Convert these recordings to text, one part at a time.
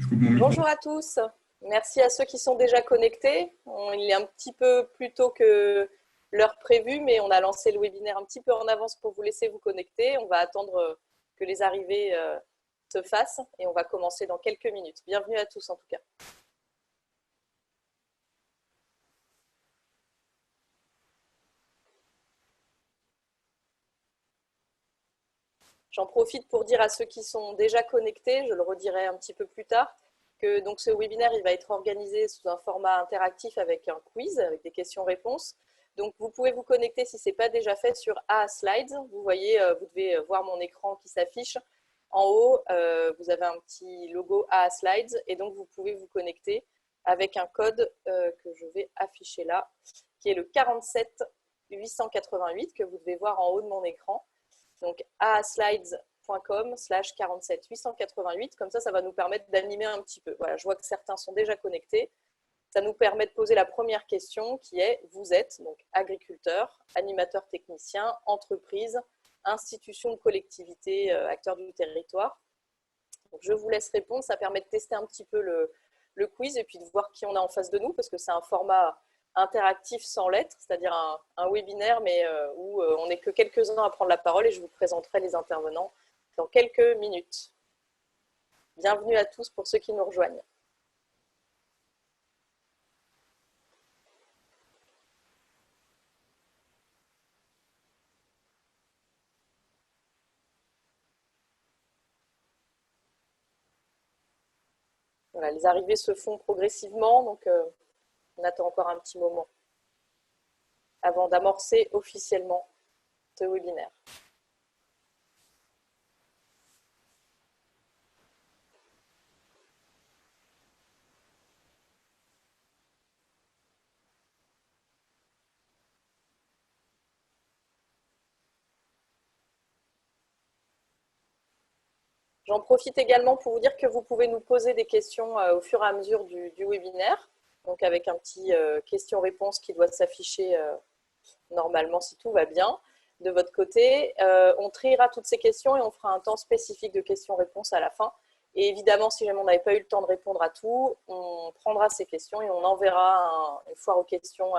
coupe mon micro. Bonjour à tous, merci à ceux qui sont déjà connectés. Il est un petit peu plus tôt que l'heure prévue, mais on a lancé le webinaire un petit peu en avance pour vous laisser vous connecter. On va attendre que les arrivées se fassent et on va commencer dans quelques minutes. Bienvenue à tous en tout cas. J'en profite pour dire à ceux qui sont déjà connectés, je le redirai un petit peu plus tard, que donc ce webinaire il va être organisé sous un format interactif avec un quiz, avec des questions-réponses. Donc vous pouvez vous connecter si ce n'est pas déjà fait sur Slides. Vous voyez, vous devez voir mon écran qui s'affiche. En haut, vous avez un petit logo Slides et donc vous pouvez vous connecter avec un code que je vais afficher là, qui est le 47 888 que vous devez voir en haut de mon écran. Donc aslides.com/47 888, comme ça va nous permettre d'animer un petit peu. Voilà, je vois que certains sont déjà connectés. Ça nous permet de poser la première question qui est, vous êtes donc agriculteur, animateur technicien, entreprise, institution, collectivité, acteur du territoire. Donc, je vous laisse répondre, ça permet de tester un petit peu le quiz et puis de voir qui on a en face de nous, parce que c'est un format interactif sans lettres, c'est-à-dire un webinaire, mais où on n'est que quelques-uns à prendre la parole et je vous présenterai les intervenants dans quelques minutes. Bienvenue à tous pour ceux qui nous rejoignent. Voilà, les arrivées se font progressivement, donc on attend encore un petit moment avant d'amorcer officiellement ce webinaire. J'en profite également pour vous dire que vous pouvez nous poser des questions au fur et à mesure du webinaire, donc avec un petit question-réponse qui doit s'afficher normalement si tout va bien de votre côté. On triera toutes ces questions et on fera un temps spécifique de questions-réponses à la fin. Et évidemment, si jamais on n'avait pas eu le temps de répondre à tout, on prendra ces questions et on enverra une foire aux questions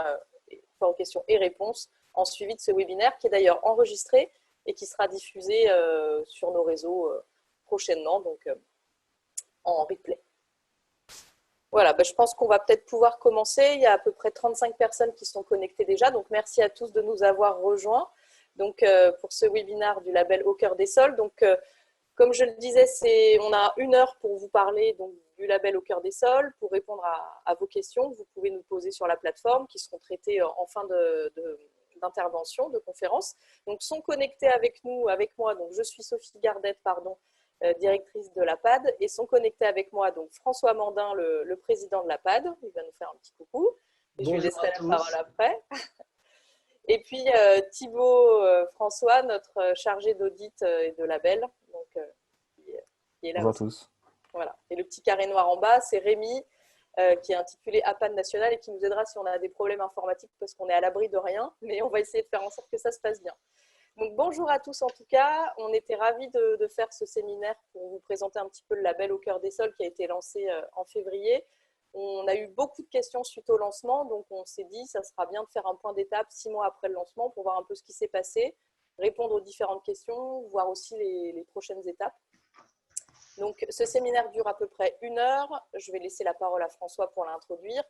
et réponses en suivi de ce webinaire qui est d'ailleurs enregistré et qui sera diffusé sur nos réseaux prochainement, donc en replay. Voilà, je pense qu'on va peut-être pouvoir commencer. Il y a à peu près 35 personnes qui sont connectées déjà, donc merci à tous de nous avoir rejoints donc, pour ce webinaire du label Au cœur des sols. Donc, comme je le disais, on a 1 heure pour vous parler donc, du label Au cœur des sols, pour répondre à vos questions que vous pouvez nous poser sur la plateforme, qui seront traitées en fin d'intervention, de conférence. Donc, sont connectés avec nous, avec moi. Donc, je suis Sophie Gardette, directrice de l'APAD, et sont connectés avec moi donc François Mandin, le président de l'APAD. Il va nous faire un petit coucou. Et je lui laisserai la parole après. Et puis Thibaut François, notre chargé d'audit et de label, donc, qui est là. Bonjour aussi. À tous. Voilà. Et le petit carré noir en bas, c'est Rémi, qui est intitulé APAD National et qui nous aidera si on a des problèmes informatiques parce qu'on est à l'abri de rien, mais on va essayer de faire en sorte que ça se passe bien. Donc, bonjour à tous en tout cas, on était ravis de faire ce séminaire pour vous présenter un petit peu le label Au cœur des sols qui a été lancé en février. On a eu beaucoup de questions suite au lancement, donc on s'est dit ça sera bien de faire un point d'étape 6 mois après le lancement pour voir un peu ce qui s'est passé, répondre aux différentes questions, voir aussi les prochaines étapes. Donc ce séminaire dure à peu près 1 heure, je vais laisser la parole à François pour l'introduire.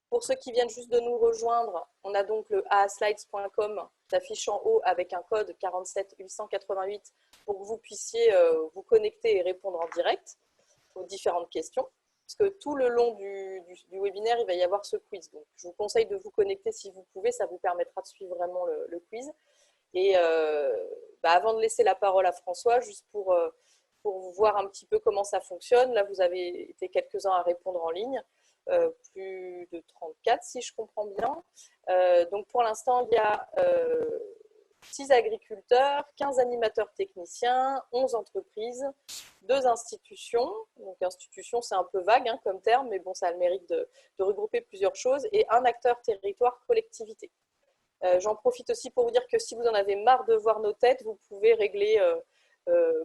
Pour ceux qui viennent juste de nous rejoindre, on a donc le aslides.com qui s'affiche en haut avec un code 47 888 pour que vous puissiez vous connecter et répondre en direct aux différentes questions. Parce que tout le long du webinaire, il va y avoir ce quiz. Donc, je vous conseille de vous connecter si vous pouvez, ça vous permettra de suivre vraiment le quiz. Et avant de laisser la parole à François, juste pour voir un petit peu comment ça fonctionne, là vous avez été quelques-uns à répondre en ligne. Plus de 34 si je comprends bien. Donc pour l'instant, il y a 6 agriculteurs, 15 animateurs techniciens, 11 entreprises, 2 institutions. Donc institution, c'est un peu vague comme terme, mais bon, ça a le mérite de regrouper plusieurs choses, et un acteur territoire collectivité. J'en profite aussi pour vous dire que si vous en avez marre de voir nos têtes, vous pouvez régler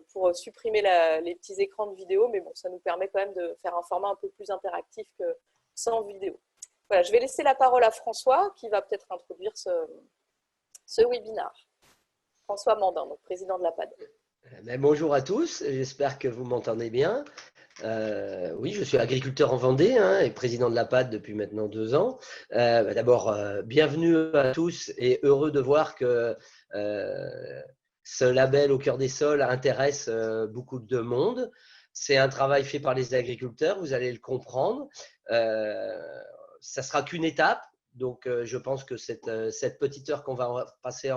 pour supprimer les petits écrans de vidéo, mais bon, ça nous permet quand même de faire un format un peu plus interactif que sans vidéo. Voilà, je vais laisser la parole à François qui va peut-être introduire ce webinaire. François Mandin, donc président de l'APAD. Bonjour à tous, j'espère que vous m'entendez bien. Oui, je suis agriculteur en Vendée et président de l'APAD depuis maintenant 2 ans. D'abord, bienvenue à tous et heureux de voir que ce label Au cœur des sols intéresse beaucoup de monde. C'est un travail fait par les agriculteurs, vous allez le comprendre. Ça sera qu'une étape, donc je pense que cette petite heure qu'on va passer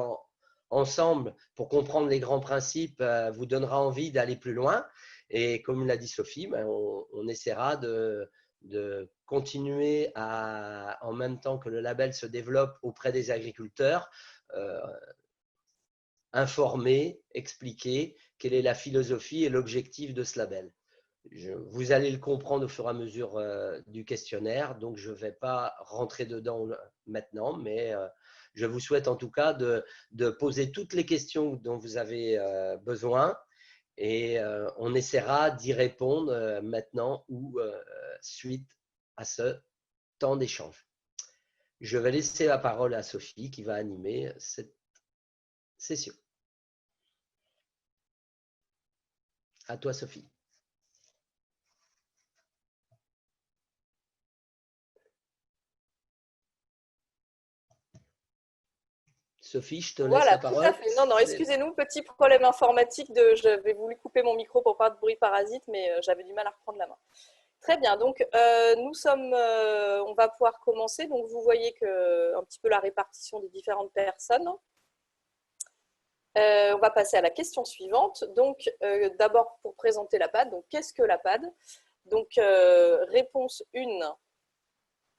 ensemble pour comprendre les grands principes vous donnera envie d'aller plus loin. Et comme l'a dit Sophie, on essaiera de continuer en même temps que le label se développe auprès des agriculteurs, informer, expliquer quelle est la philosophie et l'objectif de ce label. Vous allez le comprendre au fur et à mesure du questionnaire, donc je ne vais pas rentrer dedans maintenant, mais je vous souhaite en tout cas de poser toutes les questions dont vous avez besoin et on essaiera d'y répondre maintenant ou suite à ce temps d'échange. Je vais laisser la parole à Sophie qui va animer cette session. À toi, Sophie. Sophie, je te laisse la parole. Tout à fait. Non, excusez-nous, petit problème informatique. J'avais voulu couper mon micro pour pas de bruit parasite, mais j'avais du mal à reprendre la main. Très bien, donc on va pouvoir commencer. Donc vous voyez un petit peu la répartition des différentes personnes. On va passer à la question suivante. Donc d'abord pour présenter l'APAD, donc qu'est-ce que l'APAD? Donc réponse 1,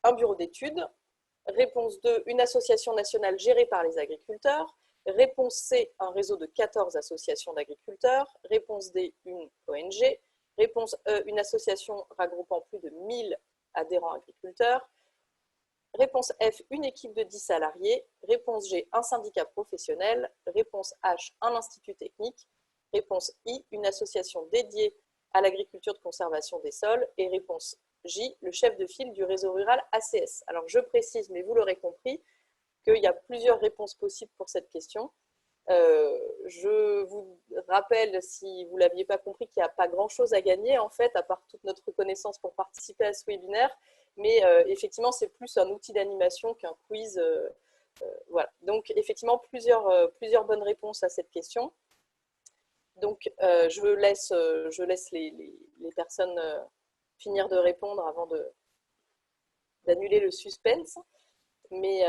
un bureau d'études. Réponse 2, une association nationale gérée par les agriculteurs. Réponse C, un réseau de 14 associations d'agriculteurs. Réponse D, une ONG. Réponse E, une association regroupant plus de 1000 adhérents agriculteurs. Réponse F, une équipe de 10 salariés. Réponse G, un syndicat professionnel. Réponse H, un institut technique. Réponse I, une association dédiée à l'agriculture de conservation des sols. Et réponse J, le chef de file du réseau rural ACS. Alors je précise, mais vous l'aurez compris, qu'il y a plusieurs réponses possibles pour cette question. Je vous rappelle, si vous ne l'aviez pas compris, qu'il n'y a pas grand-chose à gagner, en fait, à part toute notre reconnaissance pour participer à ce webinaire. Mais effectivement, c'est plus un outil d'animation qu'un quiz. Voilà. Donc, effectivement, plusieurs bonnes réponses à cette question. Donc, je laisse les personnes finir de répondre avant d'annuler le suspense. Mais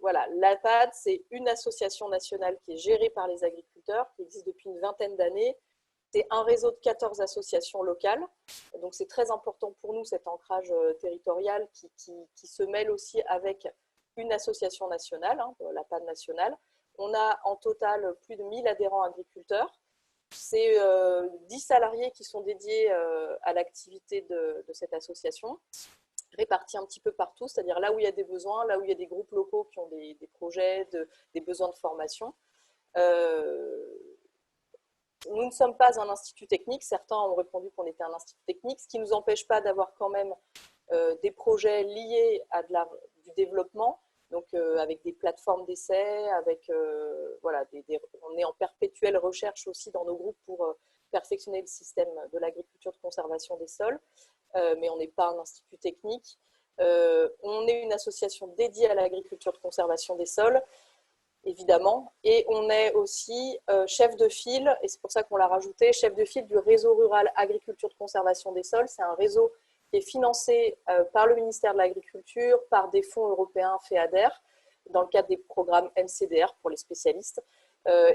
voilà, l'APAD, c'est une association nationale qui est gérée par les agriculteurs, qui existe depuis une vingtaine d'années. C'est un réseau de 14 associations locales. Donc, c'est très important pour nous, cet ancrage territorial qui se mêle aussi avec une association nationale, l'APAD nationale. On a en total plus de 1000 adhérents agriculteurs. C'est 10 salariés qui sont dédiés à l'activité de cette association, répartis un petit peu partout, c'est-à-dire là où il y a des besoins, là où il y a des groupes locaux qui ont des projets, des besoins de formation. Nous ne sommes pas un institut technique, certains ont répondu qu'on était un institut technique, ce qui ne nous empêche pas d'avoir quand même des projets liés à du développement, donc avec des plateformes d'essai, voilà, on est en perpétuelle recherche aussi dans nos groupes pour perfectionner le système de l'agriculture de conservation des sols, mais on n'est pas un institut technique. On est une association dédiée à l'agriculture de conservation des sols, évidemment, et on est aussi chef de file, et c'est pour ça qu'on l'a rajouté, chef de file du réseau rural agriculture de conservation des sols. C'est un réseau qui est financé par le ministère de l'Agriculture, par des fonds européens FEADER, dans le cadre des programmes MCDR pour les spécialistes,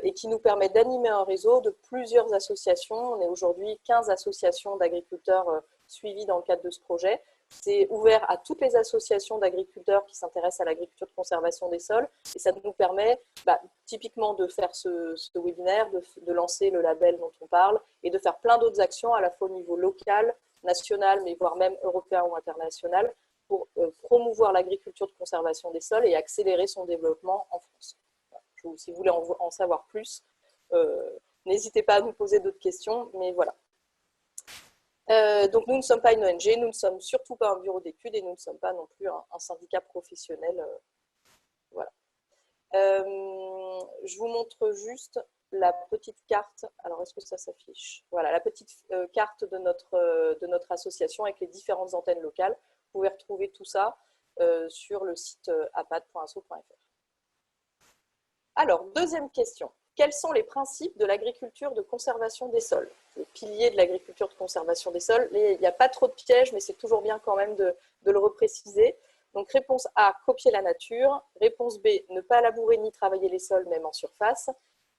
et qui nous permet d'animer un réseau de plusieurs associations. On est aujourd'hui 15 associations d'agriculteurs suivies dans le cadre de ce projet. C'est ouvert à toutes les associations d'agriculteurs qui s'intéressent à l'agriculture de conservation des sols, et ça nous permet typiquement de faire ce webinaire, de lancer le label dont on parle, et de faire plein d'autres actions à la fois au niveau local, national, mais voire même européen ou international, pour promouvoir l'agriculture de conservation des sols et accélérer son développement en France. Si vous voulez en savoir plus, N'hésitez pas à nous poser d'autres questions, mais voilà. Donc nous ne sommes pas une ONG, nous ne sommes surtout pas un bureau d'études et nous ne sommes pas non plus un syndicat professionnel. Voilà. Je vous montre juste la petite carte. Alors, est-ce que ça s'affiche? Voilà, la petite carte de notre association avec les différentes antennes locales. Vous pouvez retrouver tout ça sur le site apad.asso.fr. Alors, deuxième question. Quels sont les principes de l'agriculture de conservation des sols? Les piliers de l'agriculture de conservation des sols. Il n'y a pas trop de pièges, mais c'est toujours bien quand même de le repréciser. Donc, réponse A, copier la nature. Réponse B, ne pas labourer ni travailler les sols, même en surface.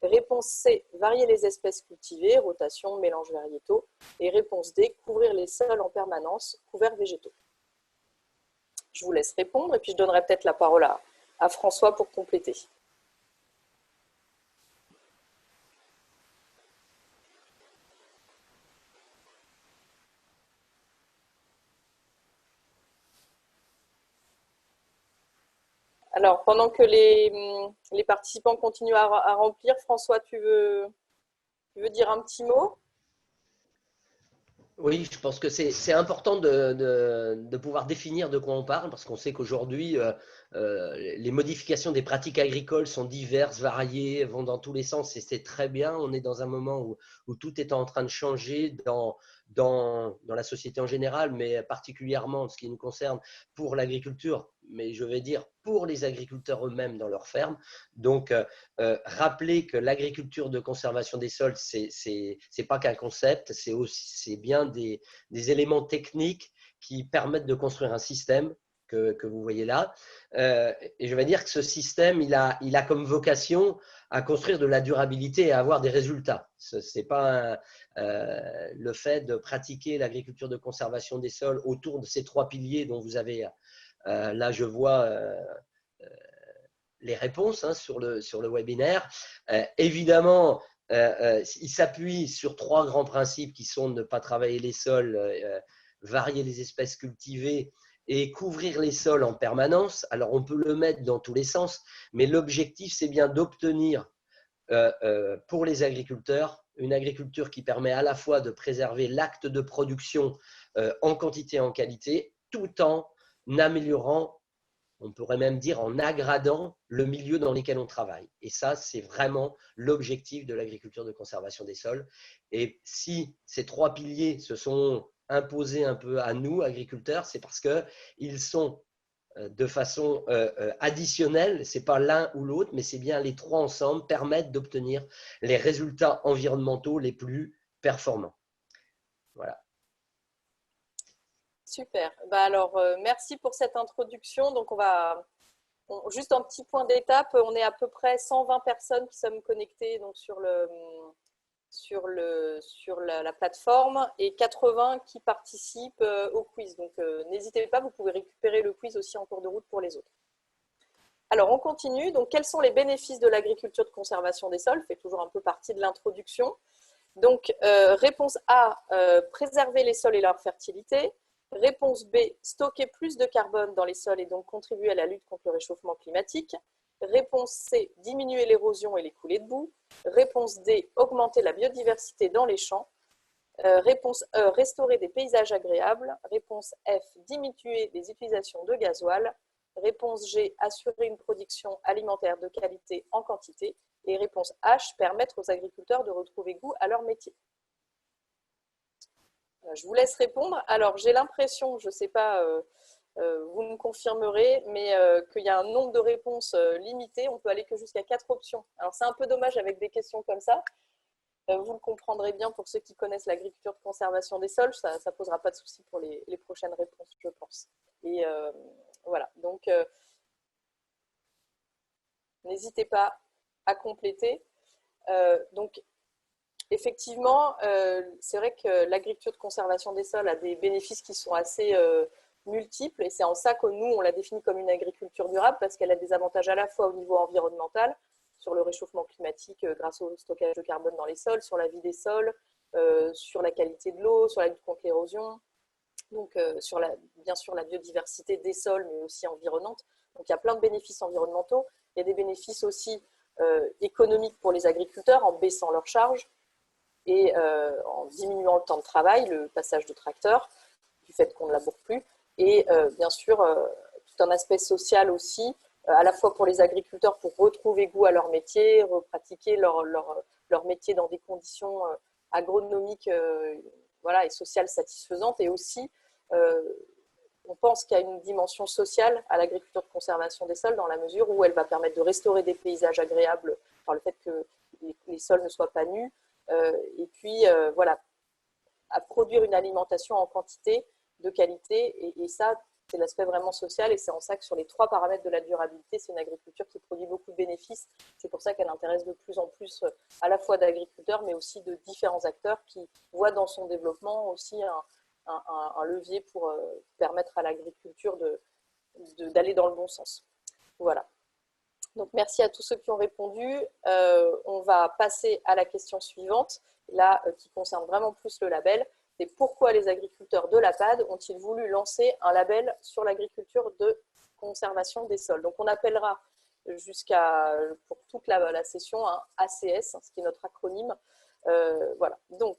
Réponse C, varier les espèces cultivées, rotation, mélange variétaux. Et réponse D, couvrir les sols en permanence, couverts végétaux. Je vous laisse répondre et puis je donnerai peut-être la parole à François pour compléter. Alors, pendant que les participants continuent à remplir, François, tu veux dire un petit mot? Oui, je pense que c'est important de pouvoir définir de quoi on parle, parce qu'on sait qu'aujourd'hui, les modifications des pratiques agricoles sont diverses, variées, vont dans tous les sens, et c'est très bien. On est dans un moment où tout est en train de changer dans la société en général, mais particulièrement en ce qui nous concerne pour l'agriculture, mais je vais dire pour les agriculteurs eux-mêmes dans leurs fermes. Donc, rappeler que l'agriculture de conservation des sols, c'est pas qu'un concept, c'est bien des éléments techniques qui permettent de construire un système que vous voyez là. Et je vais dire que ce système, il a comme vocation à construire de la durabilité et à avoir des résultats. Ce n'est pas le fait de pratiquer l'agriculture de conservation des sols autour de ces trois piliers dont vous avez, là je vois les réponses sur le webinaire. Évidemment, il s'appuie sur trois grands principes qui sont de ne pas travailler les sols, varier les espèces cultivées et couvrir les sols en permanence. Alors, on peut le mettre dans tous les sens, mais l'objectif, c'est bien d'obtenir pour les agriculteurs une agriculture qui permet à la fois de préserver l'acte de production en quantité et en qualité, tout en améliorant, on pourrait même dire en aggradant le milieu dans lequel on travaille. Et ça, c'est vraiment l'objectif de l'agriculture de conservation des sols. Et si ces trois piliers se sont imposés un peu à nous, agriculteurs, c'est parce qu'ils sont de façon additionnelle, ce n'est pas l'un ou l'autre, mais c'est bien les trois ensemble permettent d'obtenir les résultats environnementaux les plus performants. Voilà. Super. Bah alors, merci pour cette introduction. Donc, juste un petit point d'étape. On est à peu près 120 personnes qui sommes connectées donc, sur la plateforme et 80 qui participent au quiz. Donc, n'hésitez pas, vous pouvez récupérer le quiz aussi en cours de route pour les autres. Alors, on continue. Donc, quels sont les bénéfices de l'agriculture de conservation des sols? Fait toujours un peu partie de l'introduction. Donc, réponse A, préserver les sols et leur fertilité. Réponse B, stocker plus de carbone dans les sols et donc contribuer à la lutte contre le réchauffement climatique. Réponse C, diminuer l'érosion et les coulées de boue. Réponse D, augmenter la biodiversité dans les champs. Réponse E, restaurer des paysages agréables. Réponse F, diminuer les utilisations de gasoil. Réponse G, assurer une production alimentaire de qualité en quantité. Et réponse H, permettre aux agriculteurs de retrouver goût à leur métier. Je vous laisse répondre. Alors, j'ai l'impression, je ne sais pas, vous me confirmerez, mais qu'il y a un nombre de réponses limité. On peut aller que jusqu'à 4 options. Alors, c'est un peu dommage avec des questions comme ça. Vous le comprendrez bien pour ceux qui connaissent l'agriculture de conservation des sols. Ça ne posera pas de souci pour les prochaines réponses, je pense. Et voilà. Donc, n'hésitez pas à compléter. Donc, effectivement, c'est vrai que l'agriculture de conservation des sols a des bénéfices qui sont assez multiples et c'est en ça que nous, on la définit comme une agriculture durable parce qu'elle a des avantages à la fois au niveau environnemental, sur le réchauffement climatique grâce au stockage de carbone dans les sols, sur la vie des sols, sur la qualité de l'eau, sur la lutte contre l'érosion, donc sur bien sûr la biodiversité des sols mais aussi environnante. Donc il y a plein de bénéfices environnementaux, il y a des bénéfices aussi économique pour les agriculteurs en baissant leurs charges et en diminuant le temps de travail, le passage de tracteurs, du fait qu'on ne laboure plus, et bien sûr tout un aspect social aussi, à la fois pour les agriculteurs pour retrouver goût à leur métier, repratiquer leur métier dans des conditions agronomiques voilà, et sociales satisfaisantes, et aussi on pense qu'il y a une dimension sociale à l'agriculture de conservation des sols dans la mesure où elle va permettre de restaurer des paysages agréables par le fait que les sols ne soient pas nus, et puis voilà, à produire une alimentation en quantité, de qualité, et ça, c'est l'aspect vraiment social, et c'est en ça que sur les 3 paramètres de la durabilité, c'est une agriculture qui produit beaucoup de bénéfices. C'est pour ça qu'elle intéresse de plus en plus à la fois d'agriculteurs, mais aussi de différents acteurs qui voient dans son développement aussi un levier pour permettre à l'agriculture d'aller dans le bon sens. Voilà. Donc, merci à tous ceux qui ont répondu. On va passer à la question suivante, là, qui concerne vraiment plus le label. C'est pourquoi les agriculteurs de l'APAD ont-ils voulu lancer un label sur l'agriculture de conservation des sols. Donc, on appellera pour toute la session un ACS, ce qui est notre acronyme. Voilà. Donc,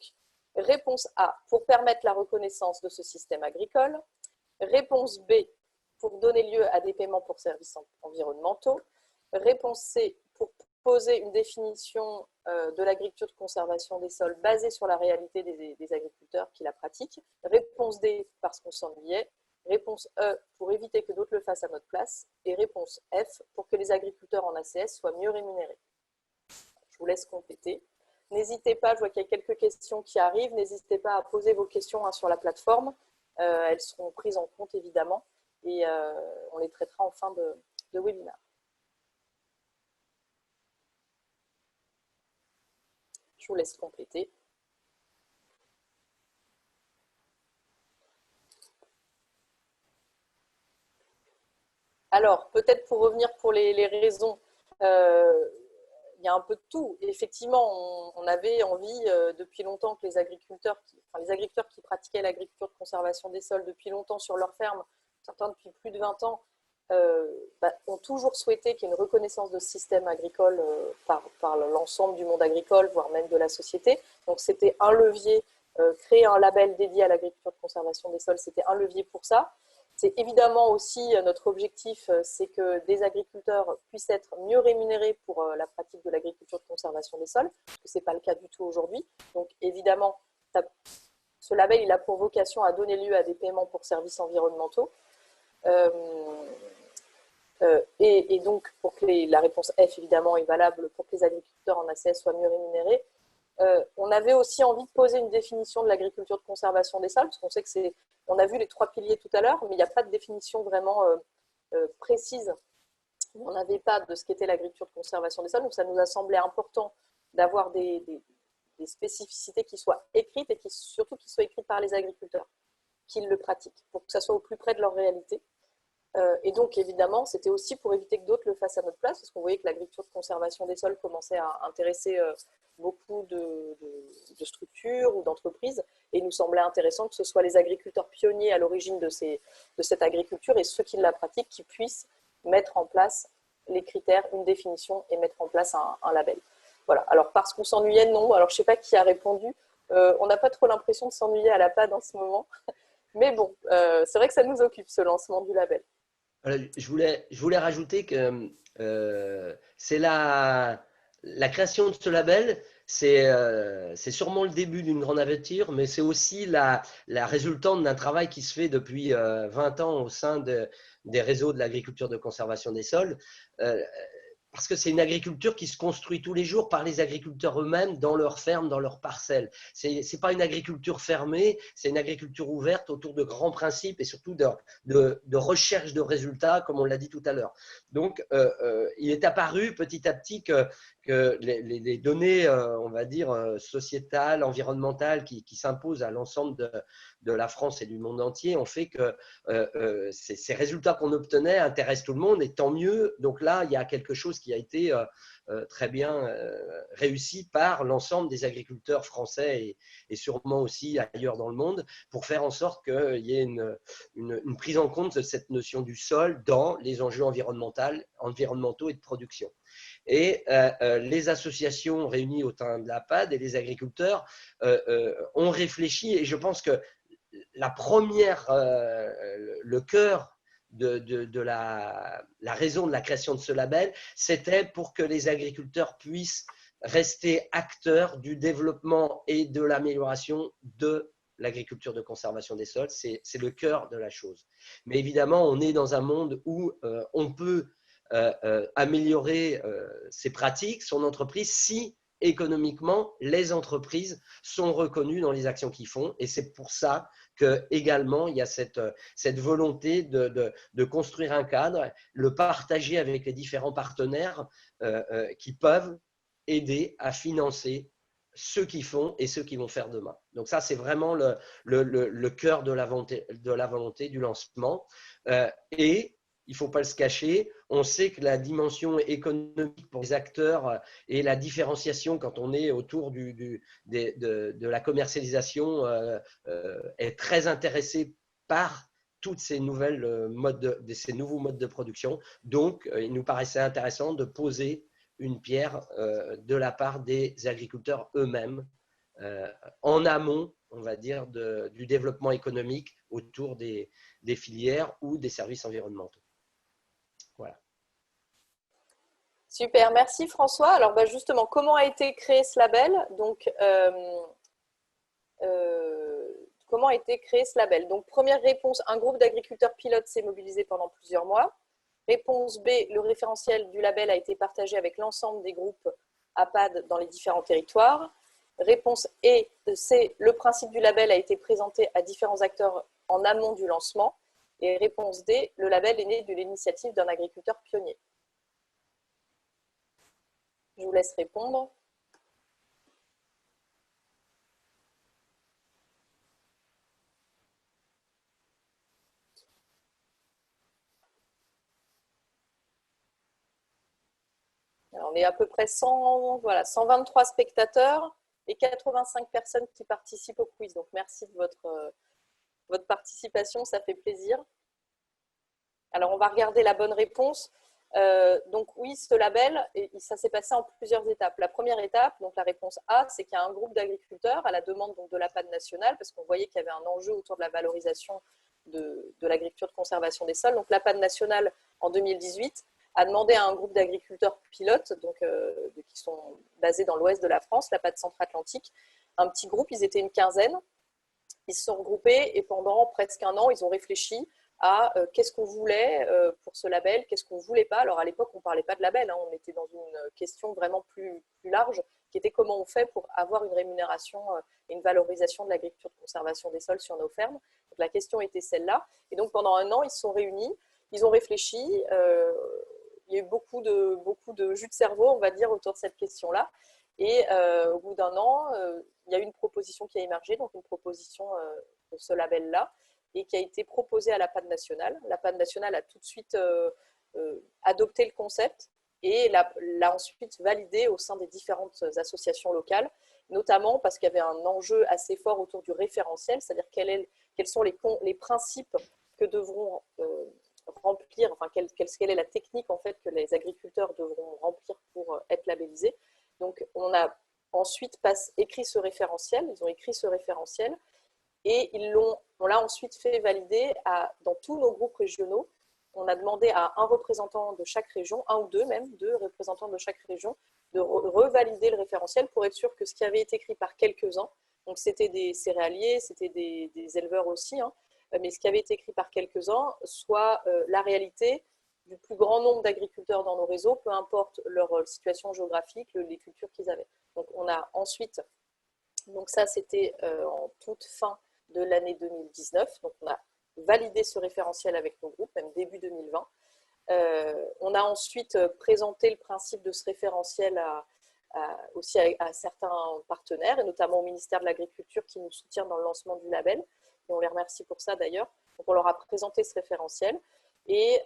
réponse A, pour permettre la reconnaissance de ce système agricole. Réponse B, pour donner lieu à des paiements pour services environnementaux. Réponse C, pour poser une définition de l'agriculture de conservation des sols basée sur la réalité des agriculteurs qui la pratiquent. Réponse D, parce qu'on s'ennuyait. Réponse E, pour éviter que d'autres le fassent à notre place. Et réponse F, pour que les agriculteurs en ACS soient mieux rémunérés. Je vous laisse compléter. N'hésitez pas, je vois qu'il y a quelques questions qui arrivent, n'hésitez pas à poser vos questions sur la plateforme. Elles seront prises en compte évidemment et on les traitera en fin de webinaire. Je vous laisse compléter. Alors, peut-être pour revenir pour les raisons, il y a un peu de tout. Effectivement, on avait envie depuis longtemps que les agriculteurs qui pratiquaient l'agriculture de conservation des sols depuis longtemps sur leur ferme, certains depuis plus de 20 ans, ont toujours souhaité qu'il y ait une reconnaissance de ce système agricole par l'ensemble du monde agricole, voire même de la société. Donc, c'était un levier, créer un label dédié à l'agriculture de conservation des sols, c'était un levier pour ça. C'est évidemment aussi notre objectif, c'est que des agriculteurs puissent être mieux rémunérés pour la pratique de l'agriculture de conservation des sols, parce que ce n'est pas le cas du tout aujourd'hui. Donc évidemment, ce label il a pour vocation à donner lieu à des paiements pour services environnementaux. Et donc, pour que la réponse F, évidemment, est valable pour que les agriculteurs en ACS soient mieux rémunérés. On avait aussi envie de poser une définition de l'agriculture de conservation des sols, parce qu'on sait que on a vu les 3 piliers tout à l'heure, mais il n'y a pas de définition vraiment précise. On n'avait pas de ce qu'était l'agriculture de conservation des sols, donc ça nous a semblé important d'avoir des spécificités qui soient écrites et surtout qui soient écrites par les agriculteurs, qu'ils le pratiquent, pour que ça soit au plus près de leur réalité. Et donc, évidemment, c'était aussi pour éviter que d'autres le fassent à notre place, parce qu'on voyait que l'agriculture de conservation des sols commençait à intéresser beaucoup de structures ou d'entreprises, et il nous semblait intéressant que ce soit les agriculteurs pionniers à l'origine de cette agriculture et ceux qui la pratiquent qui puissent mettre en place les critères, une définition et mettre en place un label. Voilà. Alors, parce qu'on s'ennuyait, non. Alors, je ne sais pas qui a répondu. On n'a pas trop l'impression de s'ennuyer à la PAD en ce moment. Mais bon, c'est vrai que ça nous occupe, ce lancement du label. Je voulais rajouter que c'est la création de ce label, c'est sûrement le début d'une grande aventure, mais c'est aussi la résultante d'un travail qui se fait depuis 20 ans au sein des réseaux de l'agriculture de conservation des sols. Parce que c'est une agriculture qui se construit tous les jours par les agriculteurs eux-mêmes dans leurs fermes, dans leurs parcelles. Ce n'est pas une agriculture fermée, c'est une agriculture ouverte autour de grands principes et surtout de recherche de résultats, comme on l'a dit tout à l'heure. Donc, il est apparu petit à petit que les données, on va dire, sociétales, environnementales qui s'imposent à l'ensemble de la France et du monde entier ont fait que ces résultats qu'on obtenait intéressent tout le monde et tant mieux. Donc là, il y a quelque chose qui a été très bien réussi par l'ensemble des agriculteurs français et sûrement aussi ailleurs dans le monde pour faire en sorte qu'il y ait une prise en compte de cette notion du sol dans les enjeux environnementaux et de production. Et les associations réunies au sein de la PAD et les agriculteurs ont réfléchi, et je pense que la première, le cœur de la raison de la création de ce label, c'était pour que les agriculteurs puissent rester acteurs du développement et de l'amélioration de l'agriculture de conservation des sols. C'est le cœur de la chose. Mais évidemment, on est dans un monde où on peut améliorer ses pratiques, son entreprise, si économiquement, les entreprises sont reconnues dans les actions qu'ils font. Et c'est pour ça qu'également, il y a cette volonté de construire un cadre, le partager avec les différents partenaires qui peuvent aider à financer ceux qui font et ceux qui vont faire demain. Donc ça, c'est vraiment le cœur de la volonté du lancement. Et il ne faut pas se cacher, on sait que la dimension économique pour les acteurs et la différenciation quand on est autour de la commercialisation est très intéressée par toutes ces nouvelles ces nouveaux modes de production. Donc, il nous paraissait intéressant de poser une pierre de la part des agriculteurs eux-mêmes en amont, on va dire, du développement économique autour des filières ou des services environnementaux. Voilà. Super, merci François. Alors justement, comment a été créé ce label? Donc, comment a été créé ce label? Donc, première réponse, un groupe d'agriculteurs pilotes s'est mobilisé pendant plusieurs mois. Réponse B, le référentiel du label a été partagé avec l'ensemble des groupes APAD dans les différents territoires. Réponse C, le principe du label a été présenté à différents acteurs en amont du lancement. Et réponse D, le label est né de l'initiative d'un agriculteur pionnier. Je vous laisse répondre. Alors, on est à peu près 123 spectateurs et 85 personnes qui participent au quiz. Donc, merci de votre participation, ça fait plaisir. Alors, on va regarder la bonne réponse. Donc, oui, ce label, ça s'est passé en plusieurs étapes. La première étape, donc la réponse A, c'est qu'il y a un groupe d'agriculteurs à la demande donc, de la PAD nationale, parce qu'on voyait qu'il y avait un enjeu autour de la valorisation de l'agriculture de conservation des sols. Donc, la PAD nationale, en 2018, a demandé à un groupe d'agriculteurs pilotes, donc, qui sont basés dans l'ouest de la France, la PAD Centre-Atlantique, un petit groupe, ils étaient une quinzaine. Ils se sont regroupés et pendant presque un an, ils ont réfléchi à qu'est-ce qu'on voulait pour ce label, qu'est-ce qu'on ne voulait pas. Alors à l'époque, on ne parlait pas de label, hein, on était dans une question vraiment plus large, qui était comment on fait pour avoir une rémunération et une valorisation de l'agriculture de conservation des sols sur nos fermes. Donc la question était celle-là. Et donc pendant un an, ils se sont réunis, ils ont réfléchi. Il y a eu beaucoup de jus de cerveau, on va dire, autour de cette question-là. Et au bout d'un an, il y a eu une proposition qui a émergé, donc une proposition de ce label-là, et qui a été proposée à la PAD nationale. La PAD nationale a tout de suite adopté le concept et l'a ensuite validé au sein des différentes associations locales, notamment parce qu'il y avait un enjeu assez fort autour du référentiel, c'est-à-dire quels sont les principes que devront remplir, enfin, quelle est la technique en fait, que les agriculteurs devront remplir pour être labellisés. Donc, on a ensuite écrit ce référentiel, ils ont écrit ce référentiel et on l'a ensuite fait valider dans tous nos groupes régionaux. On a demandé à un représentant de chaque région, un ou deux même, deux représentants de chaque région, de revalider le référentiel pour être sûr que ce qui avait été écrit par quelques-uns, donc c'était des céréaliers, c'était des éleveurs aussi, hein, mais ce qui avait été écrit par quelques-uns soit la réalité du plus grand nombre d'agriculteurs dans nos réseaux, peu importe leur situation géographique, les cultures qu'ils avaient. Donc on a ensuite, donc ça c'était en toute fin de l'année 2019, donc on a validé ce référentiel avec nos groupes, même début 2020. On a ensuite présenté le principe de ce référentiel aussi à certains partenaires, et notamment au ministère de l'Agriculture qui nous soutient dans le lancement du label, et on les remercie pour ça d'ailleurs. Donc on leur a présenté ce référentiel. Et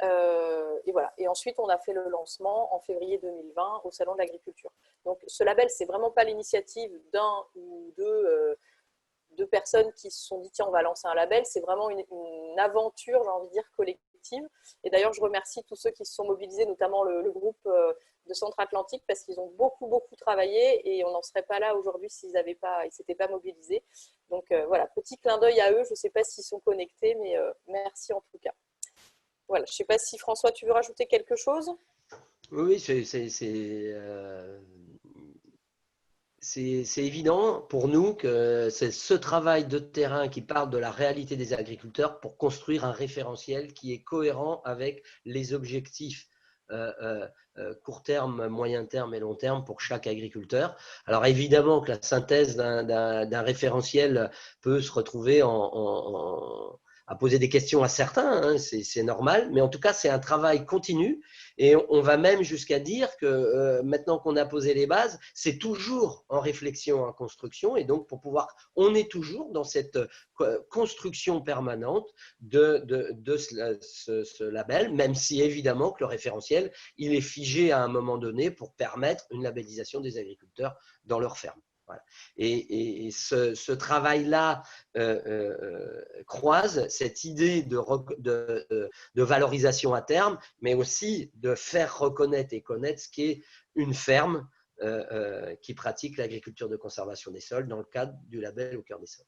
voilà. Et ensuite, on a fait le lancement en février 2020 au Salon de l'Agriculture. Donc, ce label, c'est vraiment pas l'initiative d'un ou deux personnes qui se sont dit tiens, on va lancer un label. C'est vraiment une aventure, j'ai envie de dire, collective. Et d'ailleurs, je remercie tous ceux qui se sont mobilisés, notamment le groupe de Centre-Atlantique parce qu'ils ont beaucoup travaillé et on n'en serait pas là aujourd'hui s'ils ne s'étaient pas mobilisés. Donc voilà, petit clin d'œil à eux. Je ne sais pas s'ils sont connectés, mais merci en tout cas. Voilà, je ne sais pas si François, tu veux rajouter quelque chose? Oui, c'est évident pour nous que c'est ce travail de terrain qui parle de la réalité des agriculteurs pour construire un référentiel qui est cohérent avec les objectifs court terme, moyen terme et long terme pour chaque agriculteur. Alors évidemment que la synthèse d'un référentiel peut se retrouver à poser des questions à certains, hein, c'est normal, mais en tout cas c'est un travail continu et on va même jusqu'à dire que maintenant qu'on a posé les bases, c'est toujours en réflexion, en construction, et donc pour pouvoir, on est toujours dans cette construction permanente de ce label, même si évidemment que le référentiel, il est figé à un moment donné pour permettre une labellisation des agriculteurs dans leurs fermes. Voilà. Et ce travail-là croise cette idée de valorisation à terme, mais aussi de faire reconnaître et connaître ce qu'est une ferme qui pratique l'agriculture de conservation des sols dans le cadre du label Au cœur des sols.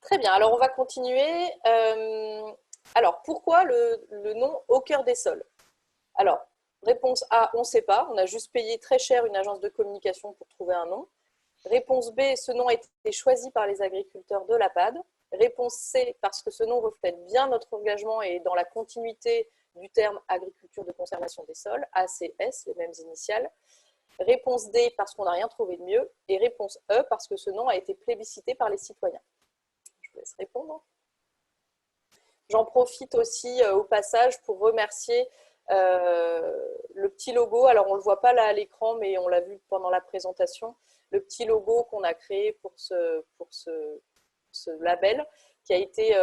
Très bien, alors on va continuer. Alors, pourquoi le nom Au cœur des sols? Alors, réponse A, on ne sait pas. On a juste payé très cher une agence de communication pour trouver un nom. Réponse B, ce nom a été choisi par les agriculteurs de l'APAD. Réponse C, parce que ce nom reflète bien notre engagement et dans la continuité du terme agriculture de conservation des sols, ACS, les mêmes initiales. Réponse D, parce qu'on n'a rien trouvé de mieux. Et réponse E, parce que ce nom a été plébiscité par les citoyens. Je vous laisse répondre. J'en profite aussi au passage pour remercier le petit logo. Alors, on ne le voit pas là à l'écran, mais on l'a vu pendant la présentation. Le petit logo qu'on a créé pour ce label, qui a été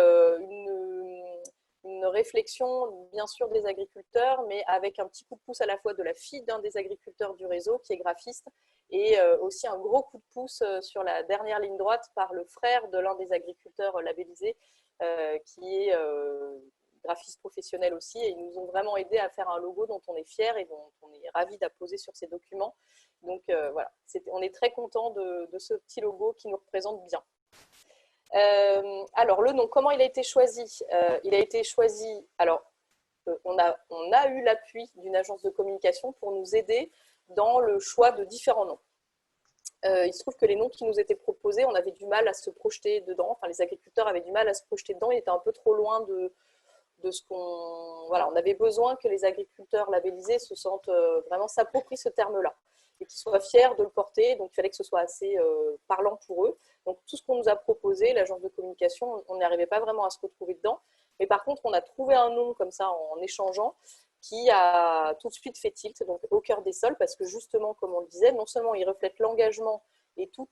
une réflexion, bien sûr, des agriculteurs, mais avec un petit coup de pouce à la fois de la fille d'un des agriculteurs du réseau, qui est graphiste, et aussi un gros coup de pouce sur la dernière ligne droite par le frère de l'un des agriculteurs labellisés, qui est graphiste professionnel aussi, et ils nous ont vraiment aidé à faire un logo dont on est fier et dont on est ravis d'apposer sur ces documents. Donc voilà, on est très content de ce petit logo qui nous représente bien. Alors le nom, comment il a été choisi? Il a été choisi, alors on a eu l'appui d'une agence de communication pour nous aider dans le choix de différents noms. Il se trouve que les noms qui nous étaient proposés, on avait du mal à se projeter dedans, enfin les agriculteurs avaient du mal à se projeter dedans, il était un peu trop loin de ce qu'on... Voilà, on avait besoin que les agriculteurs labellisés se sentent vraiment s'approprient ce terme-là et qu'ils soient fiers de le porter, donc il fallait que ce soit assez parlant pour eux. Donc tout ce qu'on nous a proposé, l'agence de communication, on n'arrivait pas vraiment à se retrouver dedans, mais par contre on a trouvé un nom comme ça en échangeant qui a tout de suite fait tilt, donc Au cœur des sols, parce que justement, comme on le disait, non seulement il reflète l'engagement et toute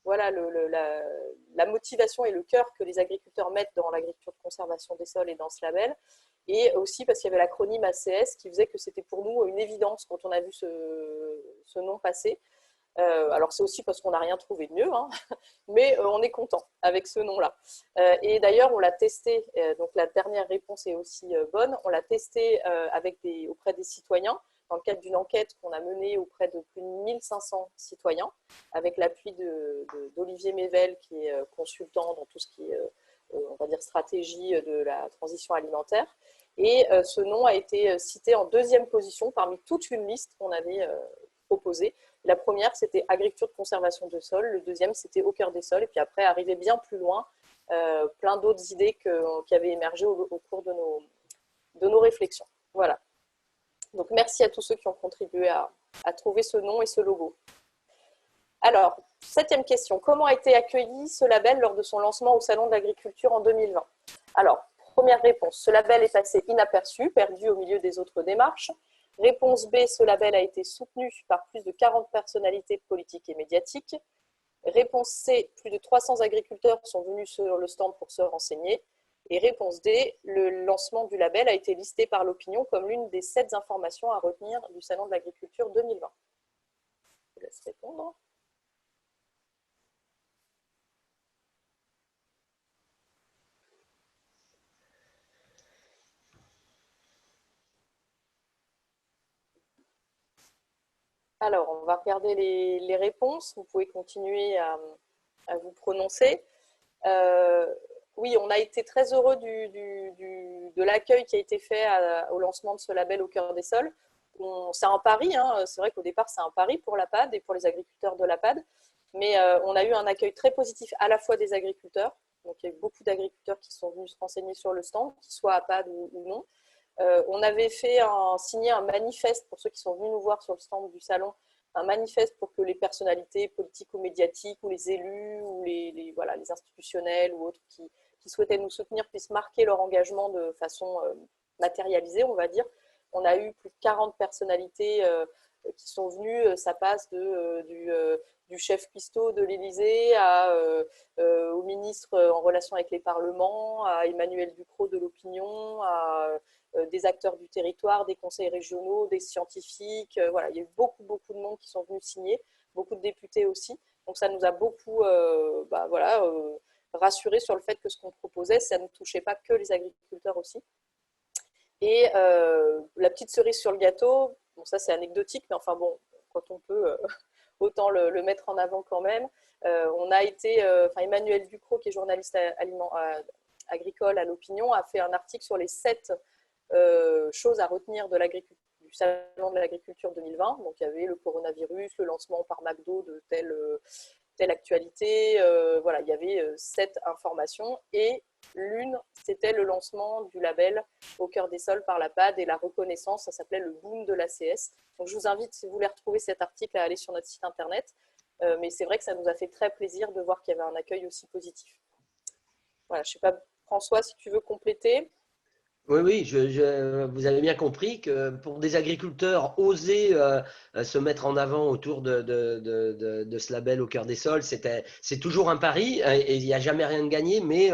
voilà, la motivation et le cœur que les agriculteurs mettent dans l'agriculture de conservation des sols et dans ce label, et aussi parce qu'il y avait l'acronyme ACS qui faisait que c'était pour nous une évidence quand on a vu ce nom passer. Alors c'est aussi parce qu'on n'a rien trouvé de mieux, hein, mais on est content avec ce nom-là. Et d'ailleurs, on l'a testé, donc la dernière réponse est aussi bonne, on l'a testé auprès des citoyens, dans le cadre d'une enquête qu'on a menée auprès de plus de 1500 citoyens, avec l'appui d'Olivier Mével, qui est consultant dans tout ce qui est, on va dire, stratégie de la transition alimentaire. Et ce nom a été cité en deuxième position parmi toute une liste qu'on avait proposée. La première, c'était agriculture de conservation de sol. Le deuxième, c'était Au cœur des sols. Et puis après, arrivé bien plus loin, plein d'autres idées qui avaient émergé au cours de nos réflexions. Voilà. Donc, merci à tous ceux qui ont contribué à trouver ce nom et ce logo. Alors, 7e question. Comment a été accueilli ce label lors de son lancement au Salon de l'Agriculture en 2020? Alors, première réponse, ce label est passé inaperçu, perdu au milieu des autres démarches. Réponse B, ce label a été soutenu par plus de 40 personnalités politiques et médiatiques. Réponse C, plus de 300 agriculteurs sont venus sur le stand pour se renseigner. Et réponse D, le lancement du label a été listé par l'opinion comme l'une des 7 informations à retenir du Salon de l'Agriculture 2020. Je vous laisse répondre. Alors, on va regarder les réponses. Vous pouvez continuer à vous prononcer. Oui, on a été très heureux de l'accueil qui a été fait au lancement de ce label Au cœur des sols. C'est un pari, hein. C'est vrai qu'au départ, c'est un pari pour la PAD et pour les agriculteurs de la PAD. Mais on a eu un accueil très positif à la fois des agriculteurs. Donc, il y a eu beaucoup d'agriculteurs qui sont venus se renseigner sur le stand, qu'ils soient à PAD ou non. On avait signé un manifeste pour ceux qui sont venus nous voir sur le stand du salon, un manifeste pour que les personnalités politiques ou médiatiques ou les élus ou voilà, les institutionnels ou autres qui souhaitaient nous soutenir puissent marquer leur engagement de façon matérialisée, on va dire. On a eu plus de 40 personnalités qui sont venues. Ça passe du chef cuistot de l'Élysée au ministre en relation avec les parlements, à Emmanuel Ducrot de l'Opinion, à des acteurs du territoire, des conseils régionaux, des scientifiques. Voilà, il y a eu beaucoup de monde qui sont venus signer, beaucoup de députés aussi. Donc ça nous a beaucoup rassurés sur le fait que ce qu'on proposait, ça ne touchait pas que les agriculteurs aussi. Et la petite cerise sur le gâteau, bon, ça c'est anecdotique, mais enfin bon, quand on peut, autant le mettre en avant quand même. On a été, Emmanuel Ducrot, qui est journaliste agricole à l'Opinion, a fait un article sur les 7 choses à retenir du Salon de l'Agriculture 2020. Donc il y avait le coronavirus, le lancement par McDo de telle actualité. Voilà, il y avait 7 informations et l'une, c'était le lancement du label Au cœur des sols par la PAD et la reconnaissance. Ça s'appelait le boom de l'ACS. Donc je vous invite, si vous voulez retrouver cet article, à aller sur notre site internet. Mais c'est vrai que ça nous a fait très plaisir de voir qu'il y avait un accueil aussi positif. Voilà, je ne sais pas, François, si tu veux compléter. Oui, vous avez bien compris que pour des agriculteurs, oser se mettre en avant autour de ce label Au cœur des sols, c'est toujours un pari et il n'y a jamais rien de gagné, mais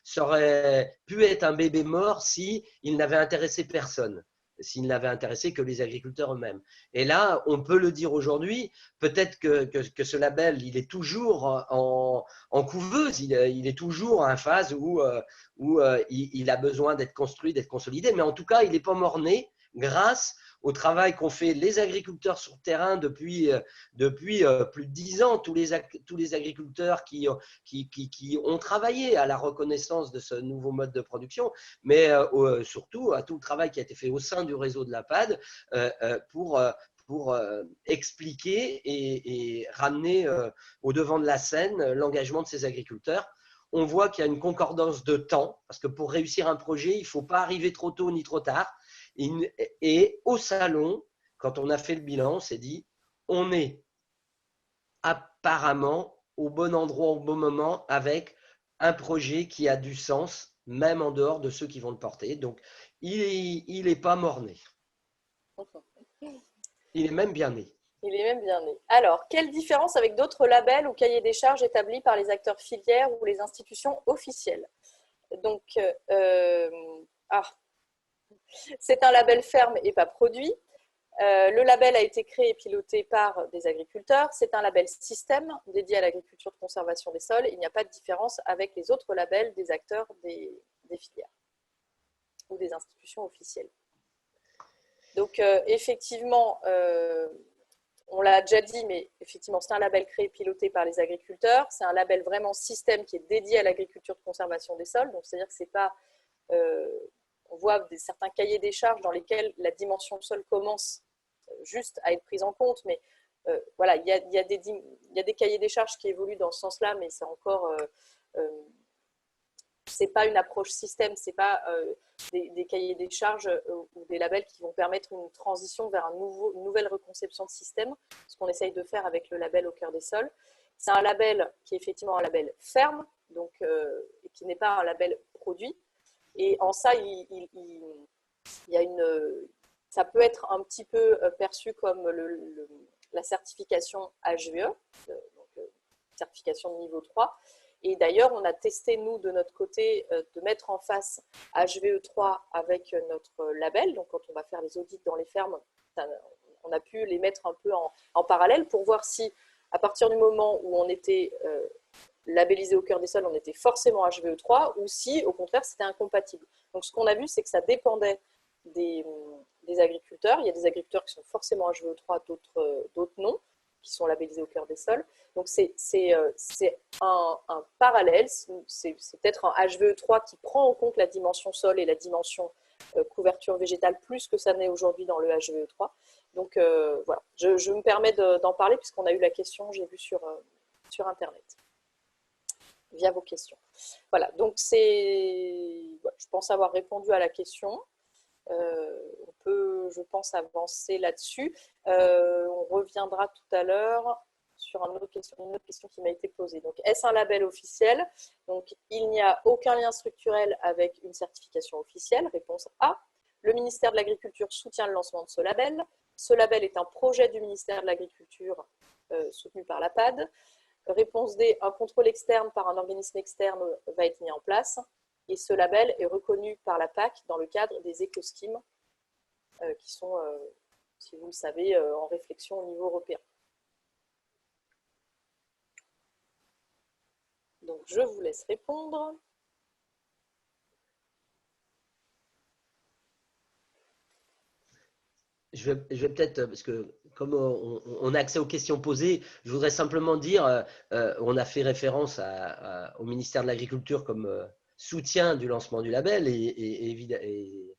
ça aurait pu être un bébé mort si il n'avait intéressé personne, s'il n'avait intéressé que les agriculteurs eux-mêmes. Et là, on peut le dire aujourd'hui, peut-être que ce label, il est toujours en couveuse, il est toujours en phase où il a besoin d'être construit, d'être consolidé. Mais en tout cas, il n'est pas mort-né grâce au travail qu'ont fait les agriculteurs sur le terrain depuis plus de 10 ans, tous les agriculteurs qui ont travaillé à la reconnaissance de ce nouveau mode de production, mais surtout à tout le travail qui a été fait au sein du réseau de la PAD pour expliquer et ramener au devant de la scène l'engagement de ces agriculteurs. On voit qu'il y a une concordance de temps, parce que pour réussir un projet, il ne faut pas arriver trop tôt ni trop tard. Et au salon, quand on a fait le bilan, on s'est dit, on est apparemment au bon endroit, au bon moment, avec un projet qui a du sens, même en dehors de ceux qui vont le porter. Donc, il n'est pas mort-né. Il est même bien né. Il est même bien né. Alors, quelle différence avec d'autres labels ou cahiers des charges établis par les acteurs filières ou les institutions officielles? Donc, c'est un label ferme et pas produit. Le label a été créé et piloté par des agriculteurs. C'est un label système dédié à l'agriculture de conservation des sols. Il n'y a pas de différence avec les autres labels des acteurs des filières ou des institutions officielles. Donc, effectivement, on l'a déjà dit, mais effectivement, c'est un label créé et piloté par les agriculteurs. C'est un label vraiment système qui est dédié à l'agriculture de conservation des sols. Donc, c'est-à-dire que c'est pas... on voit certains cahiers des charges dans lesquels la dimension sol commence juste à être prise en compte, mais voilà, il y a des cahiers des charges qui évoluent dans ce sens-là, mais c'est encore... c'est pas une approche système, c'est pas des cahiers des charges ou des labels qui vont permettre une transition vers une nouvelle reconception de système, ce qu'on essaye de faire avec le label Au cœur des sols. C'est un label qui est effectivement un label ferme, donc qui n'est pas un label produit. Et en ça, il y a ça peut être un petit peu perçu comme la certification HVE, donc certification de niveau 3. Et d'ailleurs, on a testé, nous, de notre côté, de mettre en face HVE3 avec notre label. Donc, quand on va faire les audits dans les fermes, on a pu les mettre un peu en parallèle pour voir si, à partir du moment où on était labellisé Au cœur des sols, on était forcément HVE3 ou si, au contraire, c'était incompatible. Donc, ce qu'on a vu, c'est que ça dépendait des des agriculteurs. Il y a des agriculteurs qui sont forcément HVE3, d'autres non, qui sont labellisés au cœur des sols. Donc, c'est un parallèle. C'est peut-être un HVE3 qui prend en compte la dimension sol et la dimension couverture végétale plus que ça n'est aujourd'hui dans le HVE3. Donc, voilà, je me permets d'en parler puisqu'on a eu la question, j'ai vu sur Internet, via vos questions. Voilà, donc je pense avoir répondu à la question. On peut, je pense, avancer là-dessus. On reviendra tout à l'heure sur une autre question qui m'a été posée. Donc, est-ce un label officiel? Donc, il n'y a aucun lien structurel avec une certification officielle. Réponse A. Le ministère de l'Agriculture soutient le lancement de ce label. Ce label est un projet du ministère de l'Agriculture soutenu par la PAD. Réponse D. Un contrôle externe par un organisme externe va être mis en place. Et ce label est reconnu par la PAC dans le cadre des éco-schemes qui sont, si vous le savez, en réflexion au niveau européen. Donc, je vous laisse répondre. Je vais peut-être, parce que comme on a accès aux questions posées, je voudrais simplement dire, on a fait référence au ministère de l'Agriculture comme soutien du lancement du label et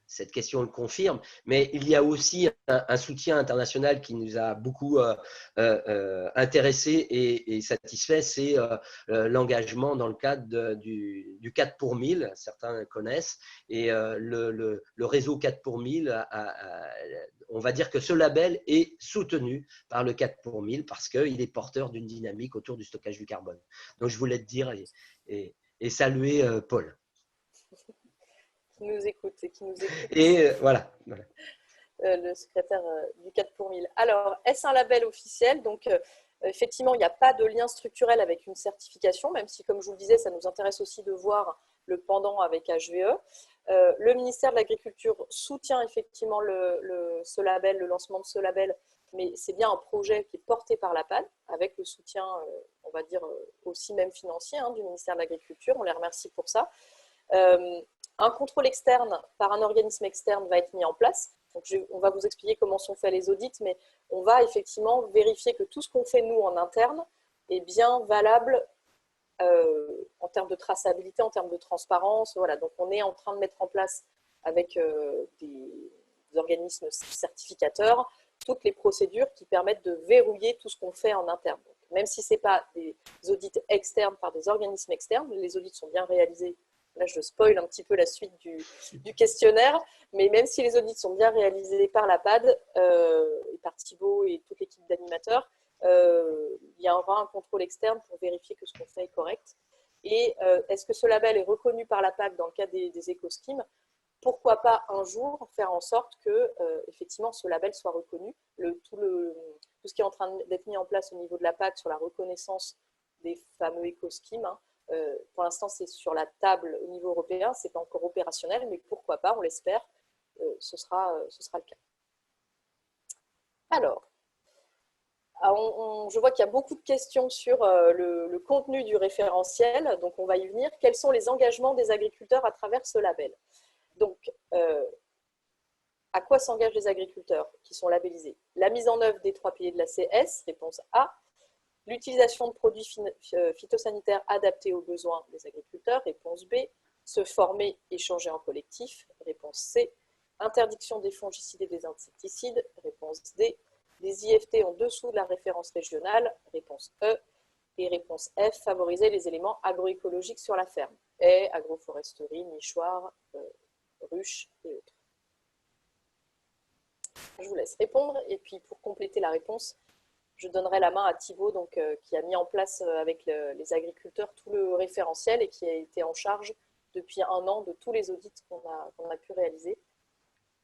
cette question le confirme, mais il y a aussi un soutien international qui nous a beaucoup intéressés et satisfait, c'est l'engagement dans le cadre du 4 pour 1000, certains connaissent, et le réseau 4 pour 1000, on va dire que ce label est soutenu par le 4 pour 1000 parce qu'il est porteur d'une dynamique autour du stockage du carbone. Donc je voulais te dire et saluer Paul. Qui nous écoute et qui nous écoute. Et voilà. Le secrétaire du 4 pour 1000. Alors, est-ce un label officiel? Donc, effectivement, il n'y a pas de lien structurel avec une certification, même si, comme je vous le disais, ça nous intéresse aussi de voir le pendant avec HVE. Le ministère de l'Agriculture soutient effectivement ce label, le lancement de ce label, mais c'est bien un projet qui est porté par la PAD, avec le soutien, on va dire, aussi même financier du ministère de l'Agriculture. On les remercie pour ça. Un contrôle externe par un organisme externe va être mis en place. Donc, on va vous expliquer comment sont faits les audits, mais on va effectivement vérifier que tout ce qu'on fait nous en interne est bien valable en termes de traçabilité, en termes de transparence. Voilà. Donc, on est en train de mettre en place avec des organismes certificateurs toutes les procédures qui permettent de verrouiller tout ce qu'on fait en interne. Donc, même si ce n'est pas des audits externes par des organismes externes, les audits sont bien réalisés. Là, je spoil un petit peu la suite du questionnaire, mais même si les audits sont bien réalisés par la PAD et par Thibaut et toute l'équipe d'animateurs, il y aura un contrôle externe pour vérifier que ce qu'on fait est correct. Et est-ce que ce label est reconnu par la PAC dans le cadre des éco-schemes? Pourquoi pas un jour faire en sorte que effectivement ce label soit reconnu. Tout ce qui est en train d'être mis en place au niveau de la PAC sur la reconnaissance des fameux éco-schemes, pour l'instant, c'est sur la table au niveau européen, ce n'est pas encore opérationnel, mais pourquoi pas, on l'espère, ce sera le cas. Alors, je vois qu'il y a beaucoup de questions sur le contenu du référentiel, donc on va y venir. Quels sont les engagements des agriculteurs à travers ce label? Donc, à quoi s'engagent les agriculteurs qui sont labellisés? La mise en œuvre des 3 piliers de la CS, réponse A. L'utilisation de produits phytosanitaires adaptés aux besoins des agriculteurs, réponse B. Se former, échanger en collectif, réponse C. Interdiction des fongicides et des insecticides, réponse D. Les IFT en dessous de la référence régionale, réponse E. Et réponse F, favoriser les éléments agroécologiques sur la ferme. Haies, agroforesterie, nichoirs, ruches et autres. Je vous laisse répondre et puis pour compléter la réponse, je donnerai la main à Thibaut, donc, qui a mis en place avec les agriculteurs tout le référentiel et qui a été en charge depuis 1 an de tous les audits qu'on a pu réaliser,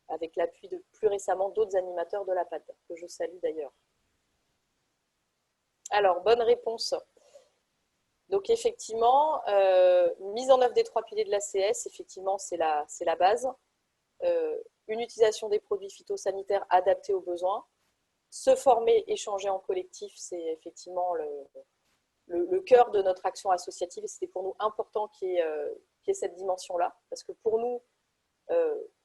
avec l'appui de plus récemment d'autres animateurs de la PAD, que je salue d'ailleurs. Alors, bonne réponse. Donc effectivement, mise en œuvre des 3 piliers de l'ACS, effectivement, c'est la base. Une utilisation des produits phytosanitaires adaptés aux besoins. Se former, échanger en collectif, c'est effectivement le cœur de notre action associative et c'était pour nous important qu'il y ait cette dimension-là. Parce que pour nous,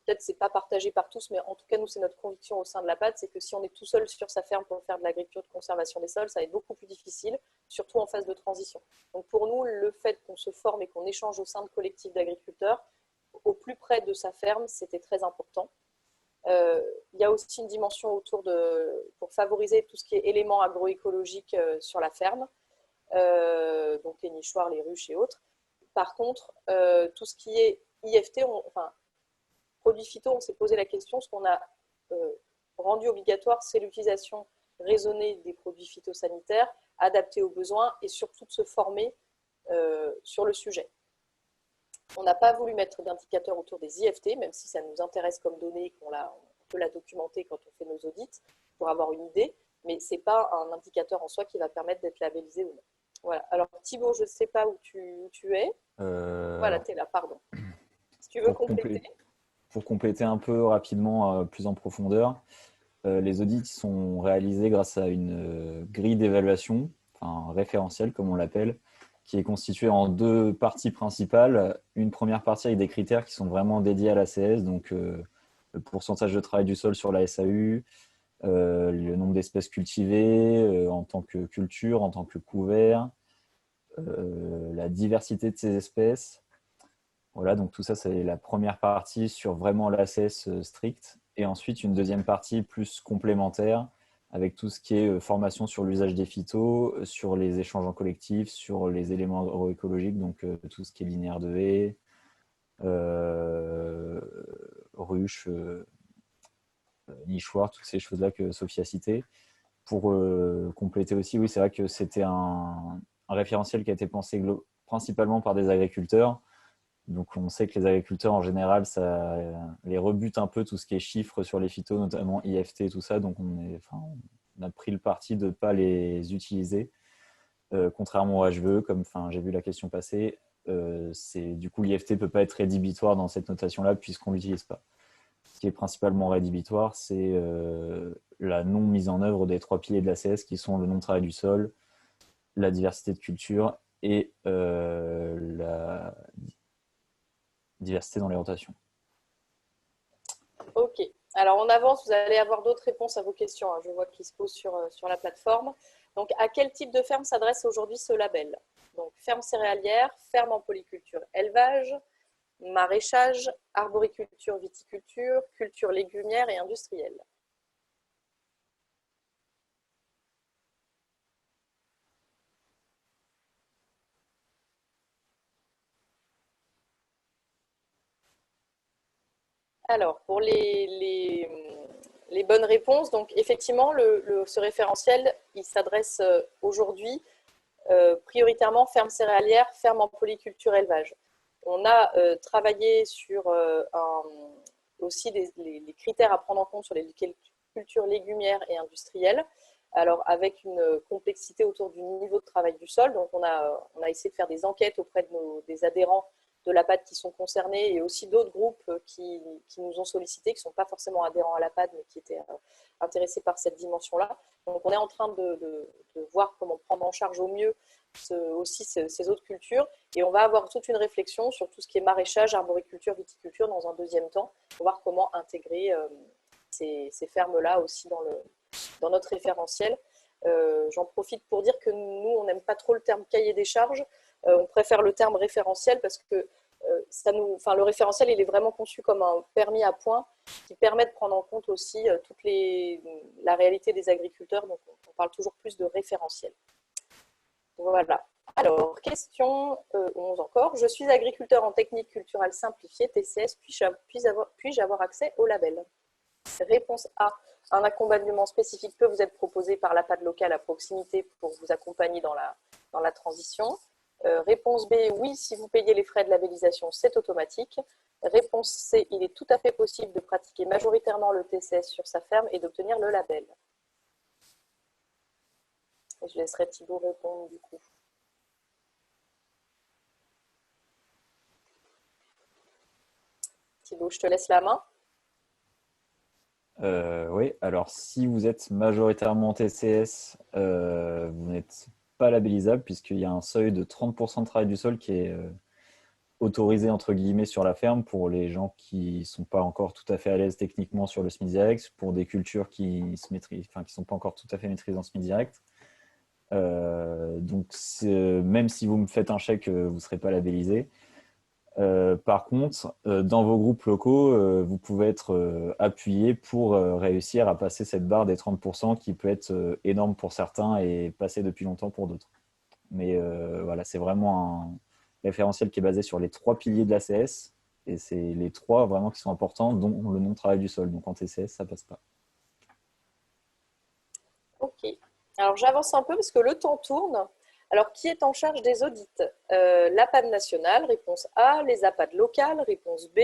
peut-être c'est pas partagé par tous, mais en tout cas, nous, c'est notre conviction au sein de la PAD, c'est que si on est tout seul sur sa ferme pour faire de l'agriculture de conservation des sols, ça va être beaucoup plus difficile, surtout en phase de transition. Donc pour nous, le fait qu'on se forme et qu'on échange au sein de collectifs d'agriculteurs, au plus près de sa ferme, c'était très important. Il y a aussi une dimension pour favoriser tout ce qui est éléments agroécologiques sur la ferme, donc les nichoirs, les ruches et autres. Par contre, tout ce qui est IFT, produits phyto, on s'est posé la question, ce qu'on a rendu obligatoire, c'est l'utilisation raisonnée des produits phytosanitaires, adaptés aux besoins et surtout de se former sur le sujet. On n'a pas voulu mettre d'indicateurs autour des IFT, même si ça nous intéresse comme donnée, on peut la documenter quand on fait nos audits pour avoir une idée, mais ce n'est pas un indicateur en soi qui va permettre d'être labellisé ou non. Voilà. Alors Thibaut, je ne sais pas où tu es. Voilà, tu es là, pardon. Si tu veux compléter. Pour compléter un peu rapidement, plus en profondeur, les audits sont réalisés grâce à une grille d'évaluation, enfin référentiel comme on l'appelle, qui est constituée en deux parties principales. Une première partie avec des critères qui sont vraiment dédiés à l'ACS, donc le pourcentage de travail du sol sur la SAU, le nombre d'espèces cultivées en tant que culture, en tant que couvert, la diversité de ces espèces. Voilà, donc tout ça, c'est la première partie sur vraiment l'ACS strict. Et ensuite, une deuxième partie plus complémentaire avec tout ce qui est formation sur l'usage des phytos, sur les échanges en collectif, sur les éléments agroécologiques, donc tout ce qui est linéaire de haies, ruches, nichoirs, toutes ces choses-là que Sophie a citées. Pour compléter aussi, oui, c'est vrai que c'était un référentiel qui a été pensé principalement par des agriculteurs. Donc, on sait que les agriculteurs, en général, ça les rebute un peu tout ce qui est chiffres sur les phytos, notamment IFT et tout ça. Donc, on a pris le parti de ne pas les utiliser. Contrairement au HVE, comme j'ai vu la question passer, du coup, l'IFT ne peut pas être rédhibitoire dans cette notation-là puisqu'on ne l'utilise pas. Ce qui est principalement rédhibitoire, c'est la non-mise en œuvre des 3 piliers de l'ACS qui sont le non-travail du sol, la diversité de culture et la diversité dans les rotations. Ok. Alors, on avance. Vous allez avoir d'autres réponses à vos questions. Je vois qu'ils se posent sur la plateforme. Donc, à quel type de ferme s'adresse aujourd'hui ce label? Donc, ferme céréalière, ferme en polyculture, élevage, maraîchage, arboriculture, viticulture, culture légumière et industrielle. Alors, pour les bonnes réponses, donc effectivement, ce référentiel, il s'adresse aujourd'hui prioritairement ferme céréalière, ferme en polyculture, élevage. On a travaillé sur aussi les critères à prendre en compte sur les cultures légumières et industrielles, alors avec une complexité autour du niveau de travail du sol. Donc, on a essayé de faire des enquêtes auprès des adhérents de la PAD qui sont concernés et aussi d'autres groupes qui nous ont sollicités, qui ne sont pas forcément adhérents à la PAD, mais qui étaient intéressés par cette dimension-là. Donc, on est en train de voir comment prendre en charge au mieux aussi ces autres cultures. Et on va avoir toute une réflexion sur tout ce qui est maraîchage, arboriculture, viticulture dans un deuxième temps, pour voir comment intégrer ces fermes-là aussi dans notre référentiel. J'en profite pour dire que nous, on n'aime pas trop le terme cahier des charges. On préfère le terme référentiel parce que le référentiel, il est vraiment conçu comme un permis à points qui permet de prendre en compte aussi la réalité des agriculteurs. Donc, on parle toujours plus de référentiel. Voilà. Alors, question 11 encore. Je suis agriculteur en technique culturelle simplifiée, TCS, puis-je avoir accès au label? Réponse A. Un accompagnement spécifique peut vous être proposé par la PAD locale à proximité pour vous accompagner dans la transition. Réponse B. Oui, si vous payez les frais de labellisation, c'est automatique. Réponse C. Il est tout à fait possible de pratiquer majoritairement le TCS sur sa ferme et d'obtenir le label. Et je laisserai Thibaut répondre du coup. Thibaut, je te laisse la main. Oui, alors si vous êtes majoritairement TCS, vous n'êtes pas labellisable puisqu'il y a un seuil de 30% de travail du sol qui est autorisé entre guillemets sur la ferme pour les gens qui sont pas encore tout à fait à l'aise techniquement sur le SMI Direct, pour des cultures qui se maîtrisent, enfin qui sont pas encore tout à fait maîtrisées en SMI Direct. Donc même si vous me faites un chèque, vous ne serez pas labellisé. Par contre, dans vos groupes locaux, vous pouvez être appuyé pour réussir à passer cette barre des 30% qui peut être énorme pour certains et passé depuis longtemps pour d'autres. Mais voilà, c'est vraiment un référentiel qui est basé sur les 3 piliers de l'ACS et c'est les 3 vraiment qui sont importants, dont le non-travail du sol. Donc en TCS, ça passe pas. Ok. Alors j'avance un peu parce que le temps tourne. Alors qui est en charge des audits? L'APAD nationale, réponse A. Les APAD locales, réponse B.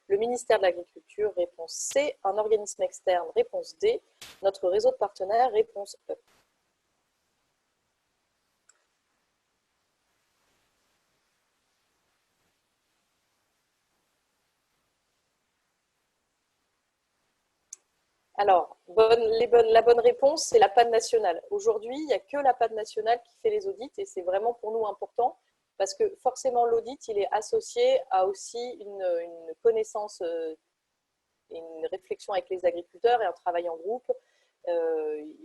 Le ministère de l'Agriculture, réponse C. Un organisme externe, réponse D. Notre réseau de partenaires, réponse E. Alors, la bonne réponse, c'est l'APAD nationale. Aujourd'hui, il n'y a que l'APAD nationale qui fait les audits et c'est vraiment pour nous important parce que forcément, l'audit, il est associé à aussi une connaissance et une réflexion avec les agriculteurs et un travail en groupe.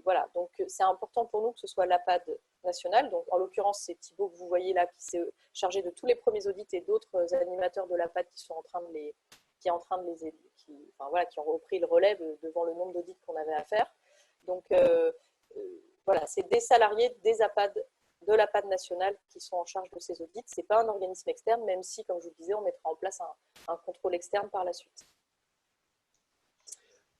Voilà, donc c'est important pour nous que ce soit l'APAD nationale. Donc, en l'occurrence, c'est Thibaut que vous voyez là qui s'est chargé de tous les premiers audits et d'autres animateurs de l'APAD qui sont en train de les aider, qui ont repris le relais devant le nombre d'audits qu'on avait à faire. Donc, voilà, c'est des salariés des APAD, de l'APAD nationale qui sont en charge de ces audits. Ce n'est pas un organisme externe, même si, comme je vous le disais, on mettra en place un contrôle externe par la suite.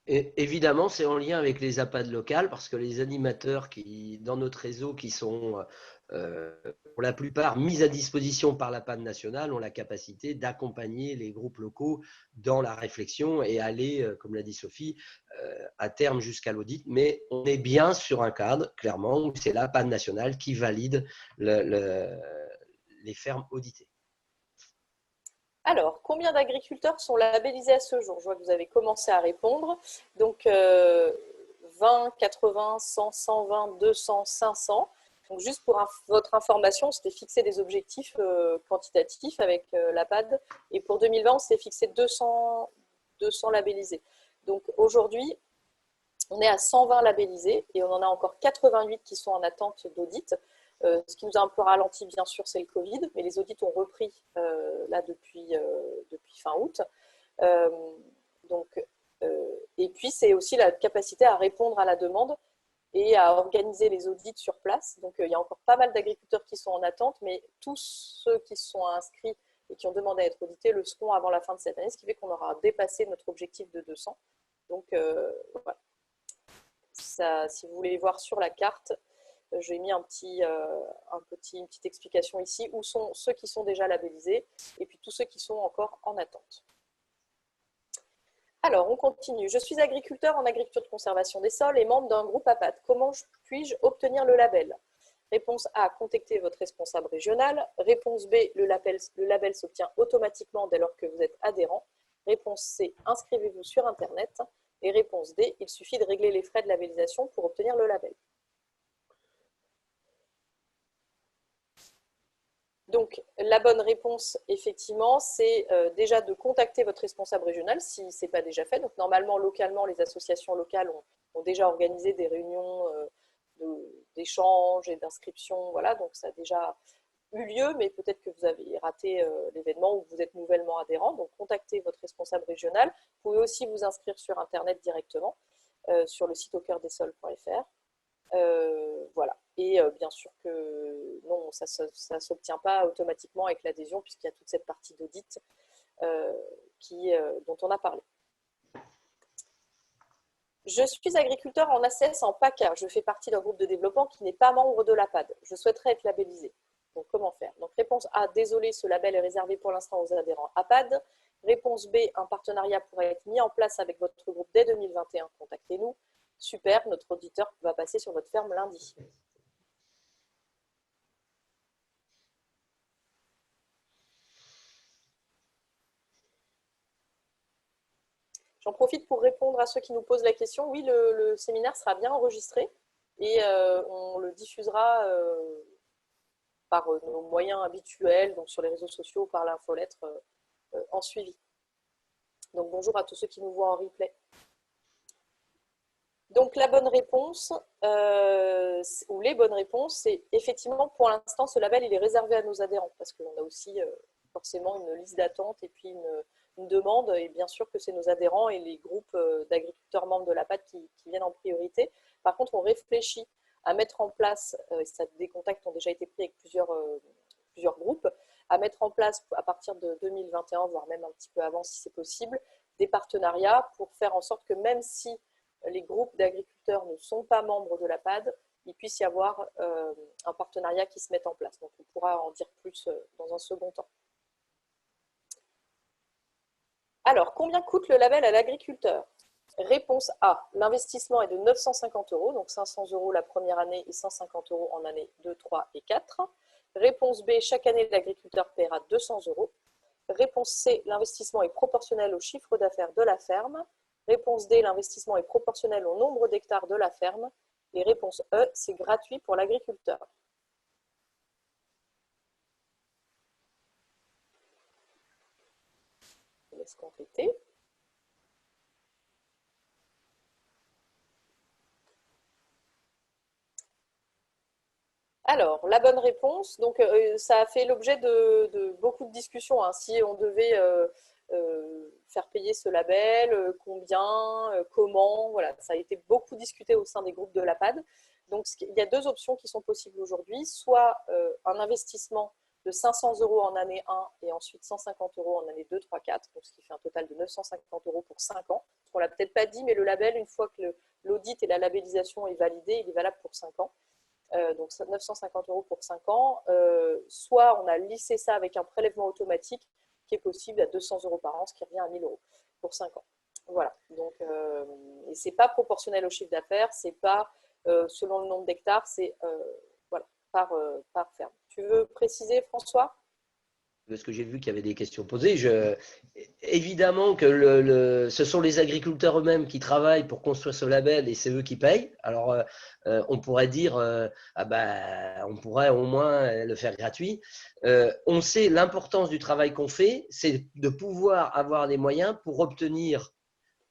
Et évidemment, c'est en lien avec les APAD locales parce que les animateurs dans notre réseau qui sont pour la plupart mis à disposition par l'APAD nationale ont la capacité d'accompagner les groupes locaux dans la réflexion et aller, comme l'a dit Sophie, à terme jusqu'à l'audit. Mais on est bien sur un cadre, clairement, où c'est l'APAD nationale qui valide les fermes auditées. Alors, combien d'agriculteurs sont labellisés à ce jour? Je vois que vous avez commencé à répondre. Donc, 20, 80, 100, 120, 200, 500. Donc, juste pour votre information, on s'était fixé des objectifs quantitatifs avec l'APAD. Et pour 2020, on s'est fixé 200 labellisés. Donc, aujourd'hui, on est à 120 labellisés et on en a encore 88 qui sont en attente d'audit. Ce qui nous a un peu ralenti, bien sûr, c'est le Covid, mais les audits ont repris là depuis fin août. Et puis, c'est aussi la capacité à répondre à la demande et à organiser les audits sur place. Donc, il y a encore pas mal d'agriculteurs qui sont en attente, mais tous ceux qui sont inscrits et qui ont demandé à être audités le seront avant la fin de cette année, ce qui fait qu'on aura dépassé notre objectif de 200. Donc, voilà. Ça, si vous voulez voir sur la carte, j'ai mis une petite explication ici, où sont ceux qui sont déjà labellisés et puis tous ceux qui sont encore en attente. Alors, on continue. Je suis agriculteur en agriculture de conservation des sols et membre d'un groupe APAD. Comment puis-je obtenir le label? Réponse A, contactez votre responsable régional. Réponse B, le label s'obtient automatiquement dès lors que vous êtes adhérent. Réponse C, inscrivez-vous sur Internet. Et réponse D, il suffit de régler les frais de labellisation pour obtenir le label. Donc, la bonne réponse, effectivement, c'est déjà de contacter votre responsable régional si ce n'est pas déjà fait. Donc, normalement, localement, les associations locales ont déjà organisé des réunions d'échange et d'inscription. Voilà, donc ça a déjà eu lieu, mais peut-être que vous avez raté l'événement ou que vous êtes nouvellement adhérent. Donc, contactez votre responsable régional. Vous pouvez aussi vous inscrire sur Internet directement sur le site aucoeurdessols.fr. Voilà. Et bien sûr que non, ça ne s'obtient pas automatiquement avec l'adhésion puisqu'il y a toute cette partie d'audit dont on a parlé. Je suis agriculteur en ACS en PACA. Je fais partie d'un groupe de développement qui n'est pas membre de l'APAD. Je souhaiterais être labellisé. Donc, comment faire? Donc, réponse A, désolé, ce label est réservé pour l'instant aux adhérents APAD. Réponse B, un partenariat pourrait être mis en place avec votre groupe dès 2021. Contactez-nous. Super, notre auditeur va passer sur votre ferme lundi. J'en profite pour répondre à ceux qui nous posent la question. Oui, le séminaire sera bien enregistré et on le diffusera par nos moyens habituels, donc sur les réseaux sociaux, par l'infolettre en suivi. Donc bonjour à tous ceux qui nous voient en replay. Donc la bonne réponse, ou les bonnes réponses, c'est effectivement pour l'instant ce label il est réservé à nos adhérents parce qu'on a aussi forcément une liste d'attente et puis une demande, et bien sûr que c'est nos adhérents et les groupes d'agriculteurs membres de l'APAD qui viennent en priorité. Par contre, on réfléchit à mettre en place, des contacts ont déjà été pris avec plusieurs groupes, à mettre en place à partir de 2021, voire même un petit peu avant si c'est possible, des partenariats pour faire en sorte que même si les groupes d'agriculteurs ne sont pas membres de l'APAD, il puisse y avoir un partenariat qui se mette en place. Donc on pourra en dire plus dans un second temps. Alors, combien coûte le label à l'agriculteur? Réponse A, l'investissement est de 950 €, donc 500 € la première année et 150 € en année 2, 3 et 4. Réponse B, chaque année l'agriculteur paiera 200 €. Réponse C, l'investissement est proportionnel au chiffre d'affaires de la ferme. Réponse D, l'investissement est proportionnel au nombre d'hectares de la ferme. Et réponse E, c'est gratuit pour l'agriculteur. Je laisse compléter. Alors, la bonne réponse, donc ça a fait l'objet de beaucoup de discussions. Hein. Si on devait faire payer ce label, combien, comment, voilà, ça a été beaucoup discuté au sein des groupes de l'APAD. Donc, il y a deux options qui sont possibles aujourd'hui, soit un investissement de 500 € en année 1 et ensuite 150 € en année 2, 3, 4, donc ce qui fait un total de 950 € pour 5 ans. On ne l'a peut-être pas dit, mais le label, une fois que l'audit et la labellisation est validé, il est valable pour 5 ans. Donc 950 € pour 5 ans. Soit on a lissé ça avec un prélèvement automatique qui est possible à 200 € par an, ce qui revient à 1000 € pour 5 ans. Voilà. Donc, et ce n'est pas proportionnel au chiffre d'affaires, ce n'est pas selon le nombre d'hectares, c'est voilà, par ferme. Tu veux préciser, François? Parce que j'ai vu qu'il y avait des questions posées. Évidemment que ce sont les agriculteurs eux-mêmes qui travaillent pour construire ce label et c'est eux qui payent. Alors, on pourrait dire, on pourrait au moins le faire gratuit. On sait l'importance du travail qu'on fait, c'est de pouvoir avoir des moyens pour obtenir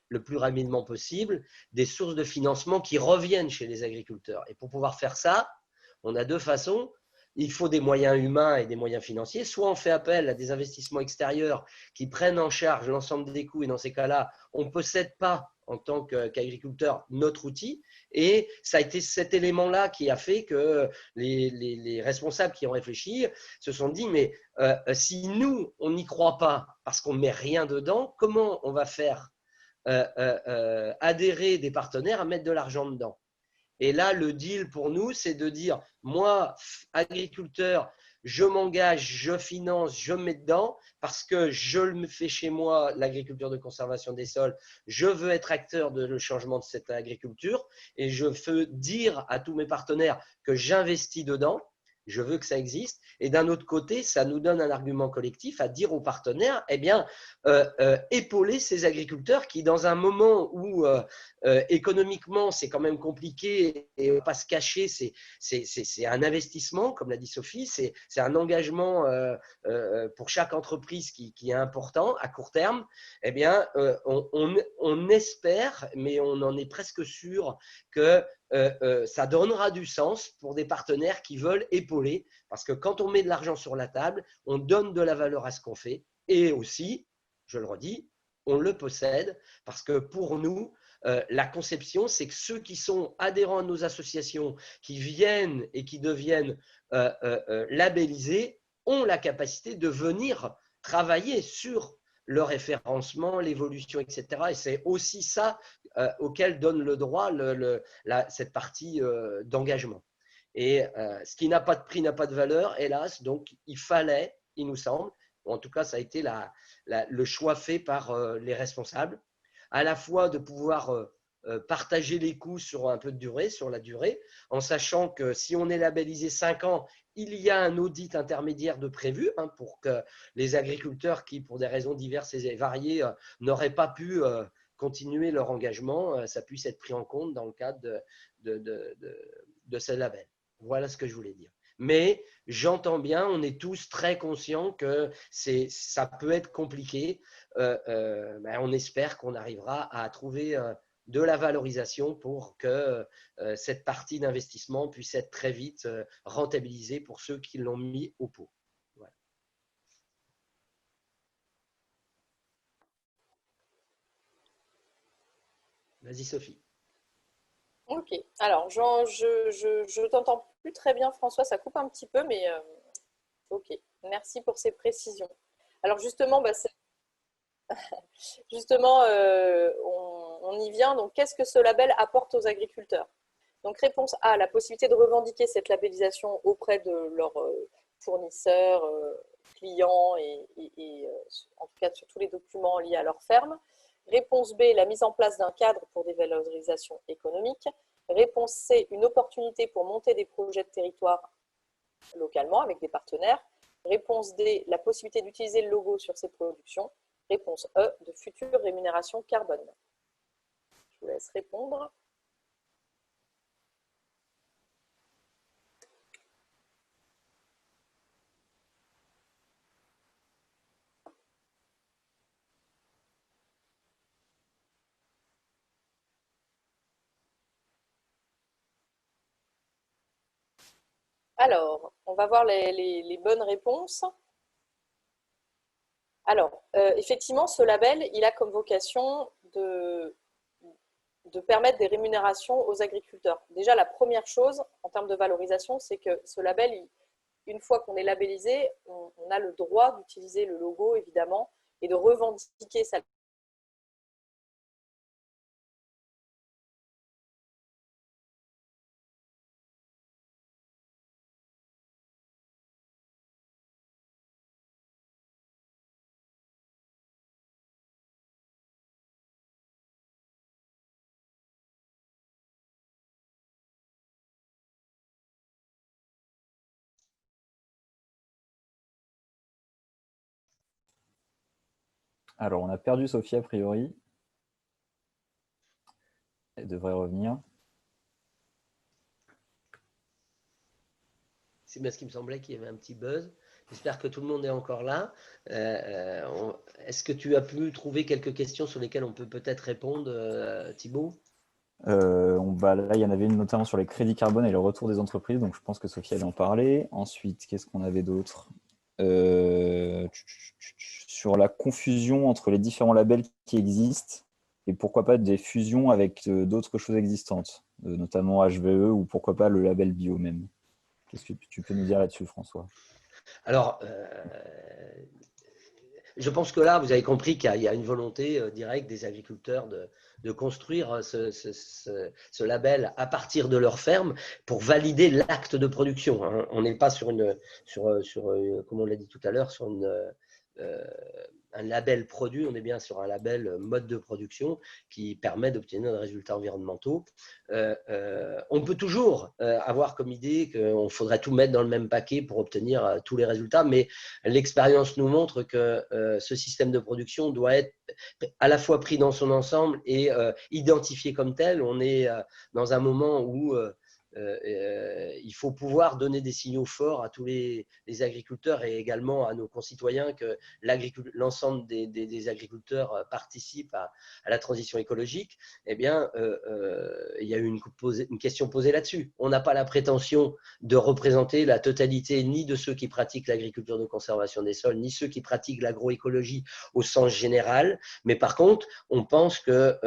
le plus rapidement possible des sources de financement qui reviennent chez les agriculteurs. Et pour pouvoir faire ça, on a deux façons. Il faut des moyens humains et des moyens financiers. Soit on fait appel à des investissements extérieurs qui prennent en charge l'ensemble des coûts et dans ces cas-là, on ne possède pas en tant qu'agriculteur notre outil. Et ça a été cet élément-là qui a fait que les responsables qui ont réfléchi se sont dit, mais si nous, on n'y croit pas parce qu'on ne met rien dedans, comment on va faire adhérer des partenaires à mettre de l'argent dedans? Et là, le deal pour nous, c'est de dire, moi, agriculteur, je m'engage, je finance, je mets dedans parce que je le fais chez moi, l'agriculture de conservation des sols. Je veux être acteur de le changement de cette agriculture et je veux dire à tous mes partenaires que j'investis dedans. Je veux que ça existe. Et d'un autre côté, ça nous donne un argument collectif à dire aux partenaires, eh bien, épauler ces agriculteurs qui, dans un moment où économiquement, c'est quand même compliqué et on ne va pas se cacher, c'est un investissement, comme l'a dit Sophie, c'est un engagement pour chaque entreprise qui est important à court terme. Eh bien, on espère, mais on en est presque sûr que ça donnera du sens pour des partenaires qui veulent épauler, parce que quand on met de l'argent sur la table, on donne de la valeur à ce qu'on fait, et aussi, je le redis, on le possède, parce que pour nous, la conception, c'est que ceux qui sont adhérents à nos associations, qui viennent et qui deviennent labellisés, ont la capacité de venir travailler sur le référencement, l'évolution, etc. Et c'est aussi ça auquel donne le droit cette partie d'engagement. Et ce qui n'a pas de prix n'a pas de valeur, hélas. Donc, il fallait, il nous semble, ou en tout cas, ça a été le choix fait par les responsables, à la fois de pouvoir partager les coûts sur un peu de durée, sur la durée, en sachant que si on est labellisé 5 ans, il y a un audit intermédiaire de prévu pour que les agriculteurs qui, pour des raisons diverses et variées, n'auraient pas pu continuer leur engagement, ça puisse être pris en compte dans le cadre de ce label. Voilà ce que je voulais dire. Mais j'entends bien, on est tous très conscients que ça peut être compliqué. On espère qu'on arrivera à trouver de la valorisation pour que cette partie d'investissement puisse être très vite rentabilisée pour ceux qui l'ont mis au pot. Voilà. Vas-y, Sophie. Ok, alors je t'entends plus très bien, François, ça coupe un petit peu, mais ok, merci pour ces précisions. Alors justement, on y vient. Donc, qu'est-ce que ce label apporte aux agriculteurs? Donc, réponse A, la possibilité de revendiquer cette labellisation auprès de leurs fournisseurs, clients et en tout cas sur tous les documents liés à leur ferme. Réponse B, la mise en place d'un cadre pour des valorisations économiques. Réponse C, une opportunité pour monter des projets de territoire localement avec des partenaires. Réponse D, la possibilité d'utiliser le logo sur ces productions. Réponse E, de futures rémunérations carbone. Je vous laisse répondre. Alors, on va voir les bonnes réponses. Alors, effectivement, ce label, il a comme vocation de permettre des rémunérations aux agriculteurs. Déjà, la première chose en termes de valorisation, c'est que ce label, une fois qu'on est labellisé, on a le droit d'utiliser le logo, évidemment, et de revendiquer sa Alors, on a perdu Sophie a priori. Elle devrait revenir. C'est bien ce qui me semblait qu'il y avait un petit buzz. J'espère que tout le monde est encore là. Est-ce que tu as pu trouver quelques questions sur lesquelles on peut peut-être répondre, Thibaut? Là, il y en avait une notamment sur les crédits carbone et le retour des entreprises, donc je pense que Sophie allait en parler. Ensuite, qu'est-ce qu'on avait d'autre? Sur la confusion entre les différents labels qui existent et pourquoi pas des fusions avec d'autres choses existantes, notamment HVE ou pourquoi pas le label bio même. Qu'est-ce que tu peux nous dire là-dessus, François? Alors, je pense que là, vous avez compris qu'il y a une volonté directe des agriculteurs de construire ce label à partir de leur ferme pour valider l'acte de production. Hein. On n'est pas comme on l'a dit tout à l'heure, sur un label produit, on est bien sur un label mode de production qui permet d'obtenir des résultats environnementaux. On peut toujours avoir comme idée qu'il faudrait tout mettre dans le même paquet pour obtenir tous les résultats, mais l'expérience nous montre que ce système de production doit être à la fois pris dans son ensemble et identifié comme tel. On est dans un moment où il faut pouvoir donner des signaux forts à tous les agriculteurs et également à nos concitoyens que l'ensemble des agriculteurs participent à la transition écologique. Eh bien, il y a eu une question posée là-dessus. On n'a pas la prétention de représenter la totalité ni de ceux qui pratiquent l'agriculture de conservation des sols, ni ceux qui pratiquent l'agroécologie au sens général. Mais par contre, on pense que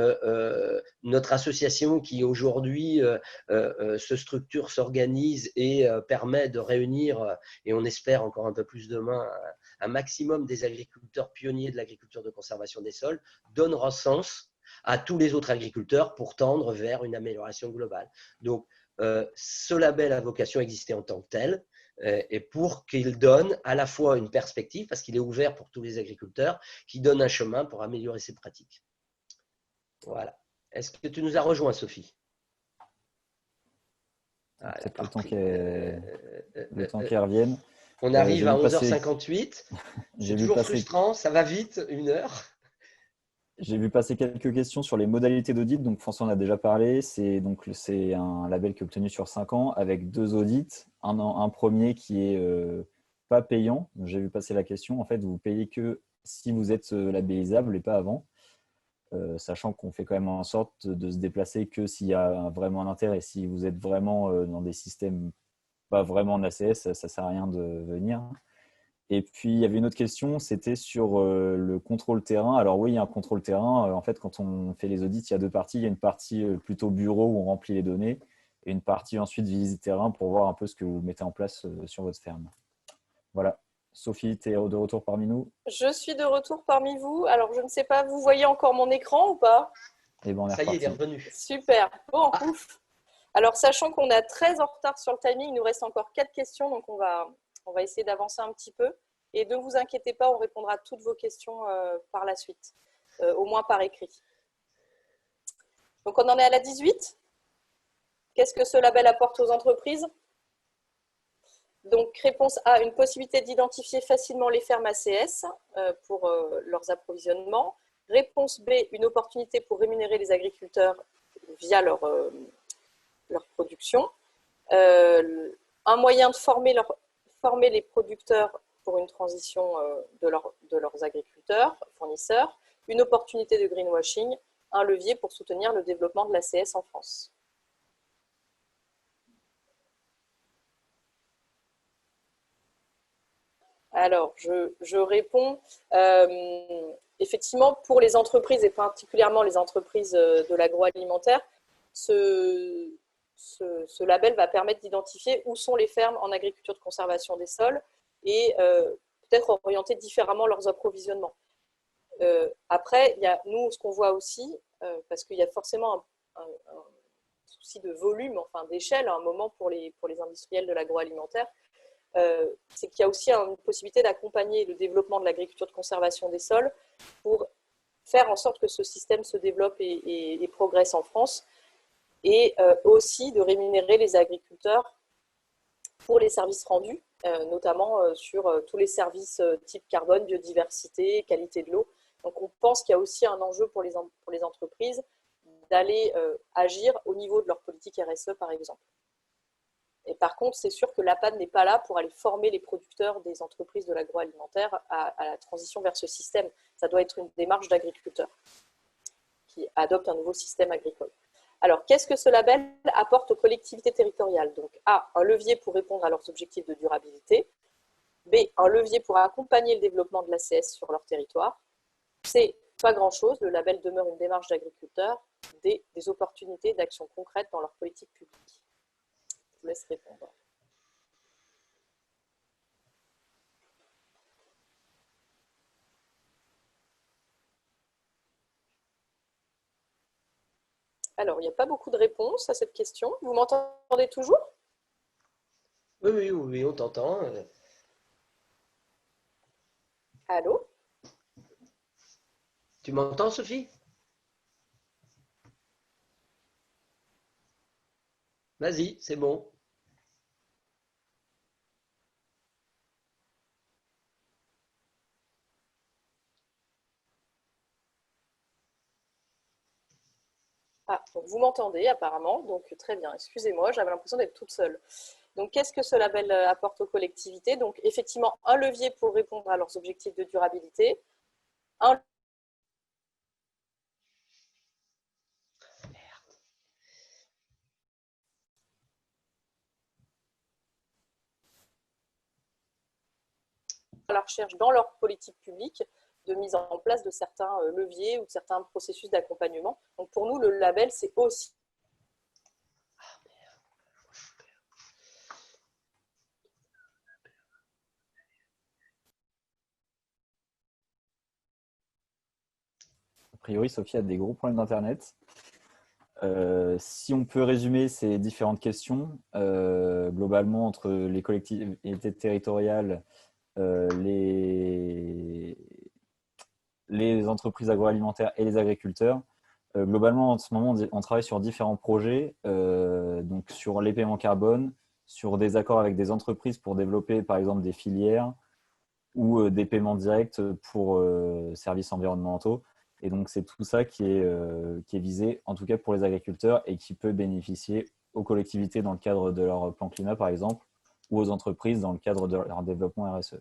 notre association qui aujourd'hui se structure, s'organise et permet de réunir, et on espère encore un peu plus demain, un maximum des agriculteurs pionniers de l'agriculture de conservation des sols, donnera sens à tous les autres agriculteurs pour tendre vers une amélioration globale. Donc, ce label a vocation à exister en tant que tel, et pour qu'il donne à la fois une perspective, parce qu'il est ouvert pour tous les agriculteurs, qui donne un chemin pour améliorer ses pratiques. Voilà. Est-ce que tu nous as rejoint, Sophie? Peut-être le temps qu'elle revienne. On arrive à 11h58. C'est toujours passer... frustrant, ça va vite, 1 heure. J'ai vu passer quelques questions sur les modalités d'audit. Donc, François en a déjà parlé. C'est un label qui est obtenu sur 5 ans avec 2 audits. Un premier qui est pas payant. J'ai vu passer la question. En fait, vous payez que si vous êtes labellisable et pas avant. Sachant qu'on fait quand même en sorte de se déplacer que s'il y a vraiment un intérêt. Si vous êtes vraiment dans des systèmes pas vraiment en ACS, ça ne sert à rien de venir. Et puis, il y avait une autre question, c'était sur le contrôle terrain. Alors oui, il y a un contrôle terrain. En fait, quand on fait les audits, il y a 2 parties. Il y a une partie plutôt bureau où on remplit les données et une partie ensuite visite terrain pour voir un peu ce que vous mettez en place sur votre ferme. Voilà. Sophie, tu es de retour parmi nous? Je suis de retour parmi vous. Alors, je ne sais pas, vous voyez encore mon écran ou pas? Eh ben, on est Ça y est, il est reparti. revenu. Super. Bon, ouf. Alors, sachant qu'on est très en retard sur le timing, il nous reste encore 4 questions, donc on va essayer d'avancer un petit peu. Et ne vous inquiétez pas, on répondra à toutes vos questions par la suite, au moins par écrit. Donc, on en est à la 18. Qu'est-ce que ce label apporte aux entreprises? Donc, réponse A, une possibilité d'identifier facilement les fermes ACS pour leurs approvisionnements. Réponse B, une opportunité pour rémunérer les agriculteurs via leur production. Un moyen de former les producteurs pour une transition de leurs agriculteurs, fournisseurs. Une opportunité de greenwashing, un levier pour soutenir le développement de l'ACS en France. Alors, je réponds. Effectivement, pour les entreprises, et particulièrement les entreprises de l'agroalimentaire, ce label va permettre d'identifier où sont les fermes en agriculture de conservation des sols et peut-être orienter différemment leurs approvisionnements. Après, il y a, nous, ce qu'on voit aussi, parce qu'il y a forcément un souci de volume, enfin d'échelle, à un moment pour les industriels de l'agroalimentaire, c'est qu'il y a aussi une possibilité d'accompagner le développement de l'agriculture de conservation des sols pour faire en sorte que ce système se développe et progresse en France, et aussi de rémunérer les agriculteurs pour les services rendus, notamment sur tous les services type carbone, biodiversité, qualité de l'eau. Donc on pense qu'il y a aussi un enjeu pour les entreprises d'aller agir au niveau de leur politique RSE, par exemple. Et par contre, c'est sûr que l'APAD n'est pas là pour aller former les producteurs des entreprises de l'agroalimentaire à la transition vers ce système. Ça doit être une démarche d'agriculteurs qui adoptent un nouveau système agricole. Alors, qu'est-ce que ce label apporte aux collectivités territoriales? Donc, A, un levier pour répondre à leurs objectifs de durabilité. B, un levier pour accompagner le développement de l'ACS sur leur territoire. C, pas grand-chose, le label demeure une démarche d'agriculteurs. D, des opportunités d'action concrètes dans leur politique publique. Je vous laisse répondre. Alors, il n'y a pas beaucoup de réponses à cette question. Vous m'entendez toujours? Oui, on t'entend. Allô? Tu m'entends, Sophie? Vas-y, c'est bon. Ah, donc vous m'entendez apparemment, donc très bien. Excusez-moi, j'avais l'impression d'être toute seule. Donc, qu'est-ce que ce label apporte aux collectivités? Donc, effectivement, un levier pour répondre à leurs objectifs de durabilité, un à la recherche dans leur politique publique de mise en place de certains leviers ou de certains processus d'accompagnement. Donc, pour nous, le label, c'est aussi A priori, Sophie a des gros problèmes d'Internet. Si on peut résumer ces différentes questions, globalement, entre les collectivités territoriales, les entreprises agroalimentaires et les agriculteurs, globalement, en ce moment, on travaille sur différents projets, donc sur les paiements carbone, sur des accords avec des entreprises pour développer, par exemple, des filières ou des paiements directs pour services environnementaux. Et donc, c'est tout ça qui est visé, en tout cas pour les agriculteurs, et qui peut bénéficier aux collectivités dans le cadre de leur plan climat, par exemple, ou aux entreprises dans le cadre de leur développement RSE.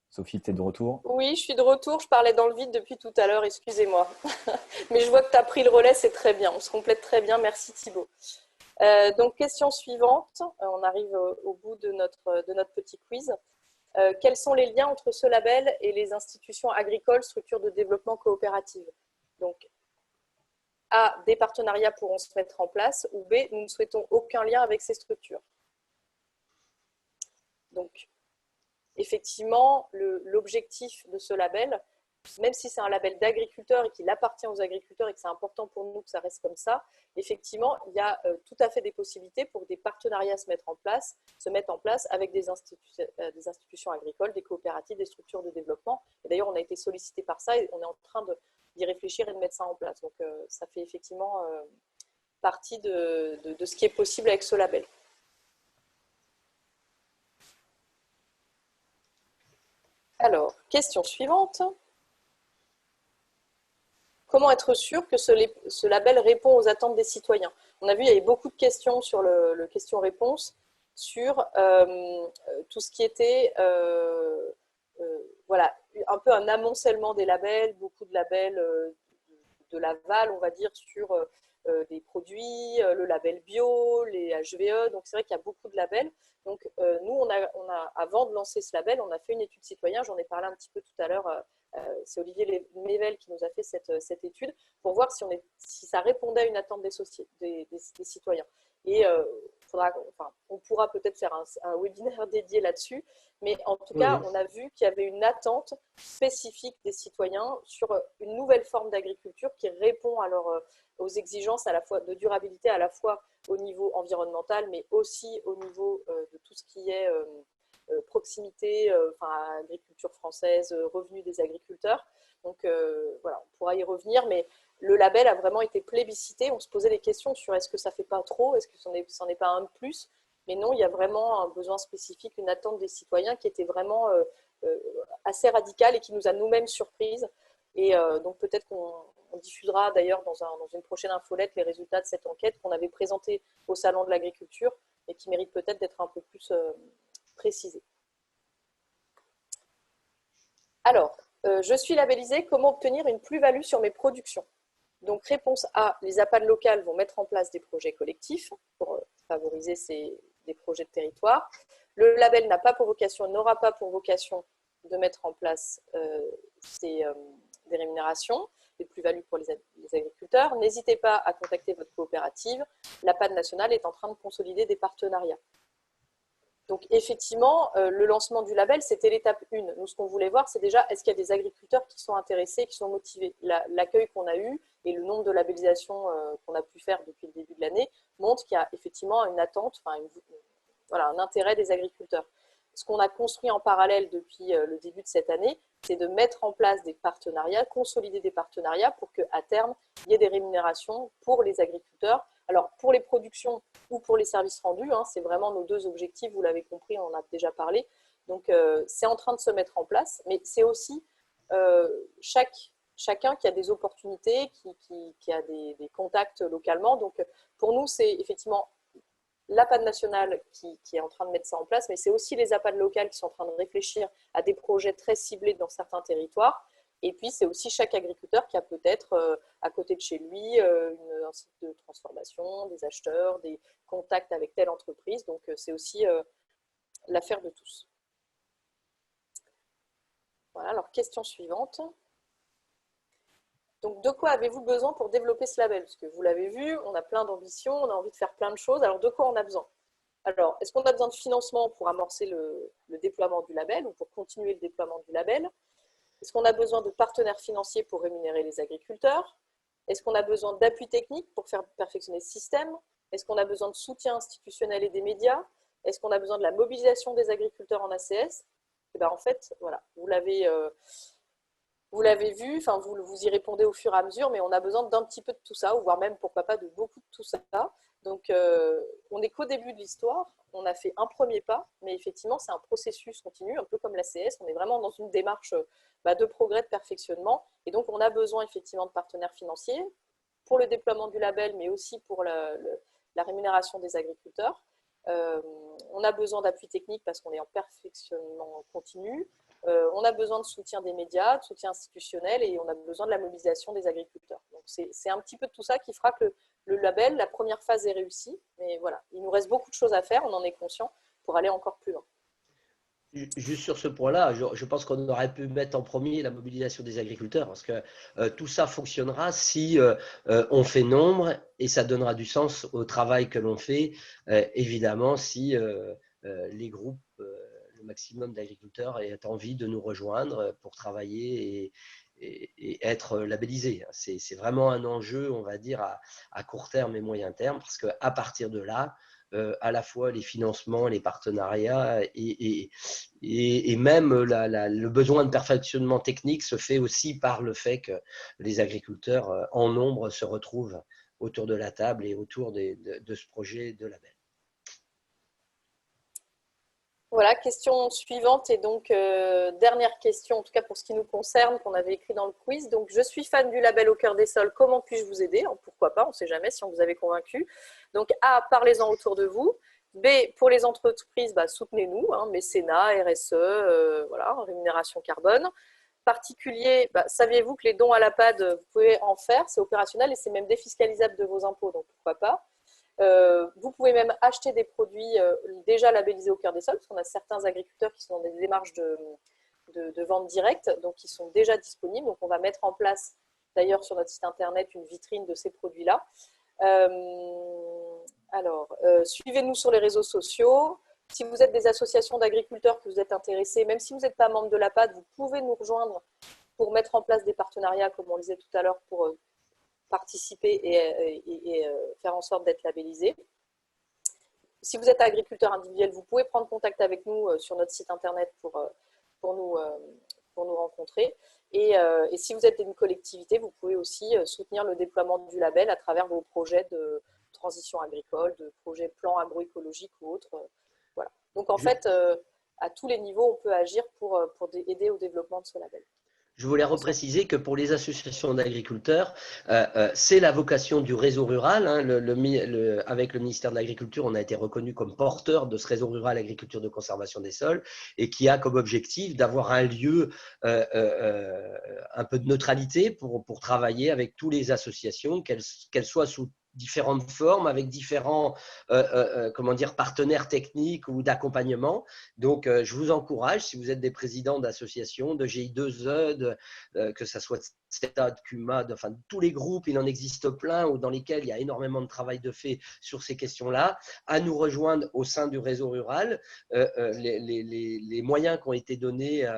Sophie, tu es de retour? Oui, je suis de retour. Je parlais dans le vide depuis tout à l'heure, excusez-moi. Mais je vois que tu as pris le relais, c'est très bien. On se complète très bien. Merci Thibaut. Donc, question suivante. On arrive au bout de notre petit quiz. Quels sont les liens entre ce label et les institutions agricoles, structures de développement coopératives? Donc, A, des partenariats pourront se mettre en place, ou B, nous ne souhaitons aucun lien avec ces structures. Donc, effectivement, l'objectif de ce label, même si c'est un label d'agriculteurs et qu'il appartient aux agriculteurs et que c'est important pour nous que ça reste comme ça, effectivement, il y a tout à fait des possibilités pour des partenariats se mettre en place avec des institutions agricoles, des coopératives, des structures de développement. Et d'ailleurs, on a été sollicité par ça et on est en train d'y réfléchir et de mettre ça en place. Donc, ça fait effectivement partie de ce qui est possible avec ce label. Alors, question suivante. Comment être sûr que ce label répond aux attentes des citoyens? On a vu, il y avait beaucoup de questions sur le question-réponse, sur tout ce qui était voilà, un peu un amoncellement des labels, beaucoup de labels de l'aval, on va dire, sur des produits, le label bio, les HVE. Donc, c'est vrai qu'il y a beaucoup de labels. Donc, nous, avant de lancer ce label, on a fait une étude citoyen. J'en ai parlé un petit peu tout à l'heure. C'est Olivier Mével qui nous a fait cette étude pour voir si ça répondait à une attente des citoyens. Et on pourra peut-être faire un webinaire dédié là-dessus. Mais en tout cas, on a vu qu'il y avait une attente spécifique des citoyens sur une nouvelle forme d'agriculture qui répond aux exigences à la fois de durabilité, à la fois au niveau environnemental, mais aussi au niveau de tout ce qui est proximité, agriculture française, revenus des agriculteurs. Donc voilà, on pourra y revenir, mais le label a vraiment été plébiscité. On se posait des questions sur est-ce que ça ne fait pas trop, est-ce que c'en est pas un de plus? Mais non, il y a vraiment un besoin spécifique, une attente des citoyens qui était vraiment assez radicale et qui nous a nous-mêmes surprises. Et donc peut-être qu'on diffusera d'ailleurs dans une prochaine infolette les résultats de cette enquête qu'on avait présentée au Salon de l'Agriculture et qui mérite peut-être d'être un peu plus précisée. Alors, je suis labellisée, comment obtenir une plus-value sur mes productions? Donc réponse A, les APAD locales vont mettre en place des projets collectifs pour favoriser des projets de territoire. Le label n'aura pas pour vocation de mettre en place des rémunérations, des plus-values pour les agriculteurs. N'hésitez pas à contacter votre coopérative. L'APAD nationale est en train de consolider des partenariats. Donc effectivement, le lancement du label, c'était l'étape 1. Nous, ce qu'on voulait voir, c'est déjà, est-ce qu'il y a des agriculteurs qui sont intéressés, qui sont motivés? L'accueil qu'on a eu et le nombre de labellisations qu'on a pu faire depuis le début de l'année montre qu'il y a effectivement une attente, un intérêt des agriculteurs. Ce qu'on a construit en parallèle depuis le début de cette année, c'est de mettre en place des partenariats, consolider des partenariats pour qu'à terme, il y ait des rémunérations pour les agriculteurs. Alors, pour les productions ou pour les services rendus, c'est vraiment nos deux objectifs, vous l'avez compris, on en a déjà parlé. Donc, c'est en train de se mettre en place, mais c'est aussi chacun qui a des opportunités, qui a des contacts localement. Donc, pour nous, c'est effectivement l'APAD nationale qui est en train de mettre ça en place, mais c'est aussi les APAD locales qui sont en train de réfléchir à des projets très ciblés dans certains territoires. Et puis, c'est aussi chaque agriculteur qui a peut-être à côté de chez lui un site de transformation, des acheteurs, des contacts avec telle entreprise. Donc, c'est aussi l'affaire de tous. Voilà, alors question suivante. Donc, de quoi avez-vous besoin pour développer ce label? Parce que vous l'avez vu, on a plein d'ambitions, on a envie de faire plein de choses. Alors, de quoi on a besoin? Alors, est-ce qu'on a besoin de financement pour amorcer le déploiement du label ou pour continuer le déploiement du label? Est-ce qu'on a besoin de partenaires financiers pour rémunérer les agriculteurs? Est-ce qu'on a besoin d'appui technique pour faire perfectionner ce système? Est-ce qu'on a besoin de soutien institutionnel et des médias? Est-ce qu'on a besoin de la mobilisation des agriculteurs en ACS? Et bien, en fait, voilà, vous l'avez vu, vous y répondez au fur et à mesure, mais on a besoin d'un petit peu de tout ça, voire même, pourquoi pas, de beaucoup de tout ça. Donc, on n'est qu'au début de l'histoire. on a fait un premier pas, mais effectivement, c'est un processus continu, un peu comme l'ACS. On est vraiment dans une démarche de progrès, de perfectionnement. Et donc, on a besoin effectivement de partenaires financiers pour le déploiement du label, mais aussi pour la rémunération des agriculteurs. On a besoin d'appui technique parce qu'on est en perfectionnement continu. On a besoin de soutien des médias, de soutien institutionnel, et on a besoin de la mobilisation des agriculteurs. Donc, c'est un petit peu de tout ça qui fera que le label, la première phase est réussie. Mais voilà, il nous reste beaucoup de choses à faire, on en est conscient, pour aller encore plus loin. Juste sur ce point-là, je pense qu'on aurait pu mettre en premier la mobilisation des agriculteurs, parce que tout ça fonctionnera si on fait nombre, et ça donnera du sens au travail que l'on fait, évidemment, si les groupes, le maximum d'agriculteurs aient envie de nous rejoindre pour travailler et être labellisés. C'est vraiment un enjeu, on va dire, à court terme et moyen terme, parce qu'à partir de là, à la fois les financements, les partenariats et même le besoin de perfectionnement technique se fait aussi par le fait que les agriculteurs en nombre se retrouvent autour de la table et autour de ce projet de label. Voilà, question suivante et donc dernière question, en tout cas pour ce qui nous concerne, qu'on avait écrit dans le quiz. Donc, je suis fan du label Au cœur des sols, comment puis-je vous aider? Pourquoi pas, on ne sait jamais si on vous avait convaincu. Donc, A, parlez-en autour de vous. B, pour les entreprises, soutenez-nous, mécénat, RSE, voilà, rémunération carbone. Particulier, saviez-vous que les dons à la PAD, vous pouvez en faire, c'est opérationnel et c'est même défiscalisable de vos impôts, donc pourquoi pas. Vous pouvez même acheter des produits déjà labellisés Au cœur des sols, parce qu'on a certains agriculteurs qui sont dans des démarches de vente directe, donc qui sont déjà disponibles. Donc, on va mettre en place, d'ailleurs, sur notre site internet, une vitrine de ces produits-là. Suivez-nous sur les réseaux sociaux. Si vous êtes des associations d'agriculteurs que vous êtes intéressés, même si vous n'êtes pas membre de la PAD, vous pouvez nous rejoindre pour mettre en place des partenariats, comme on le disait tout à l'heure, pour participer et faire en sorte d'être labellisé. Si vous êtes agriculteur individuel, vous pouvez prendre contact avec nous sur notre site internet pour nous rencontrer. Et si vous êtes une collectivité, vous pouvez aussi soutenir le déploiement du label à travers vos projets de transition agricole, de projets plans agroécologiques ou autres. Voilà. Donc en fait, à tous les niveaux, on peut agir pour aider au développement de ce label. Je voulais repréciser que pour les associations d'agriculteurs, c'est la vocation du réseau rural. Avec le ministère de l'Agriculture, on a été reconnu comme porteur de ce réseau rural agriculture de conservation des sols et qui a comme objectif d'avoir un lieu un peu de neutralité pour travailler avec toutes les associations, qu'elles soient sous différentes formes, avec différents partenaires techniques ou d'accompagnement. Donc, je vous encourage, si vous êtes des présidents d'associations, de GI2E, que ce soit de CETA, de CUMA, enfin de tous les groupes, il en existe plein, ou dans lesquels il y a énormément de travail de fait sur ces questions-là, à nous rejoindre au sein du réseau rural. Les moyens qui ont été donnés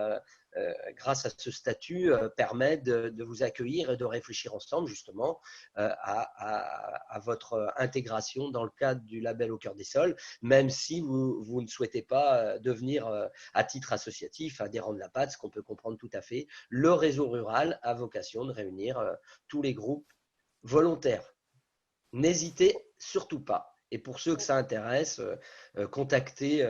grâce à ce statut permet de vous accueillir et de réfléchir ensemble justement à votre intégration dans le cadre du label Au cœur des sols, même si vous ne souhaitez pas devenir à titre associatif adhérent de la PAD, ce qu'on peut comprendre tout à fait. Le réseau rural a vocation de réunir tous les groupes volontaires. N'hésitez surtout pas. Et pour ceux que ça intéresse, contactez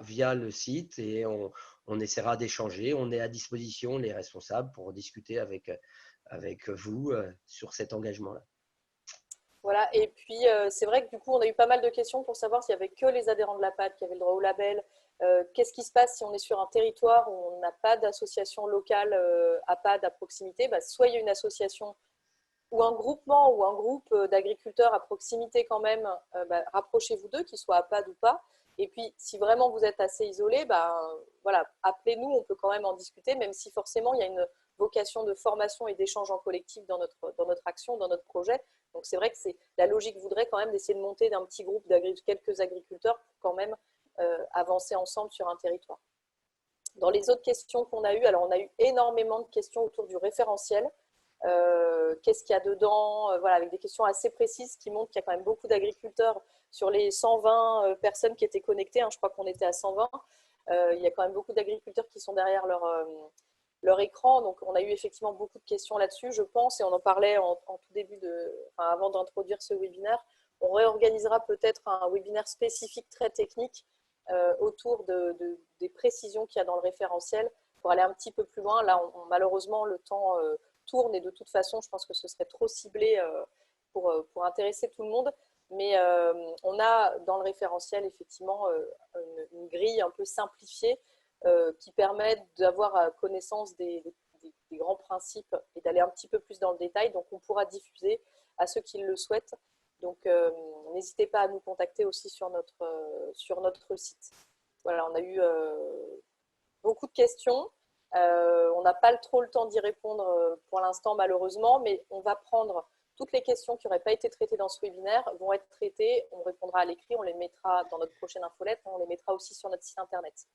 via le site et on essaiera d'échanger. On est à disposition, les responsables, pour discuter avec vous sur cet engagement-là. Voilà, et puis c'est vrai que du coup, on a eu pas mal de questions pour savoir s'il n'y avait que les adhérents de la PAD qui avaient le droit au label. Qu'est-ce qui se passe si on est sur un territoire où on n'a pas d'association locale à PAD à proximité? Soyez une association ou un groupement ou un groupe d'agriculteurs à proximité quand même, rapprochez-vous d'eux, qu'ils soient à PAD ou pas. Et puis, si vraiment vous êtes assez isolé, voilà, appelez-nous, on peut quand même en discuter, même si forcément il y a une vocation de formation et d'échange en collectif dans notre action, dans notre projet. Donc, c'est vrai que la logique voudrait quand même d'essayer de monter d'un petit groupe quelques agriculteurs pour quand même avancer ensemble sur un territoire. Dans les autres questions qu'on a eues, alors on a eu énormément de questions autour du référentiel. Qu'est-ce qu'il y a dedans, voilà, avec des questions assez précises qui montrent qu'il y a quand même beaucoup d'agriculteurs sur les 120 personnes qui étaient connectées, je crois qu'on était à 120, il y a quand même beaucoup d'agriculteurs qui sont derrière leur écran, donc on a eu effectivement beaucoup de questions là-dessus, je pense, et on en parlait en tout début avant d'introduire ce webinaire. On réorganisera peut-être un webinaire spécifique très technique autour des précisions qu'il y a dans le référentiel pour aller un petit peu plus loin. Là, malheureusement, le temps tourne et de toute façon, je pense que ce serait trop ciblé pour intéresser tout le monde. Mais on a dans le référentiel effectivement une grille un peu simplifiée qui permet d'avoir connaissance des grands principes et d'aller un petit peu plus dans le détail. Donc, on pourra diffuser à ceux qui le souhaitent. Donc, n'hésitez pas à nous contacter aussi sur notre site. Voilà, on a eu beaucoup de questions. On n'a pas trop le temps d'y répondre pour l'instant, malheureusement, mais on va prendre toutes les questions qui n'auraient pas été traitées dans ce webinaire vont être traitées. On répondra à l'écrit, on les mettra dans notre prochaine infolette, on les mettra aussi sur notre site internet.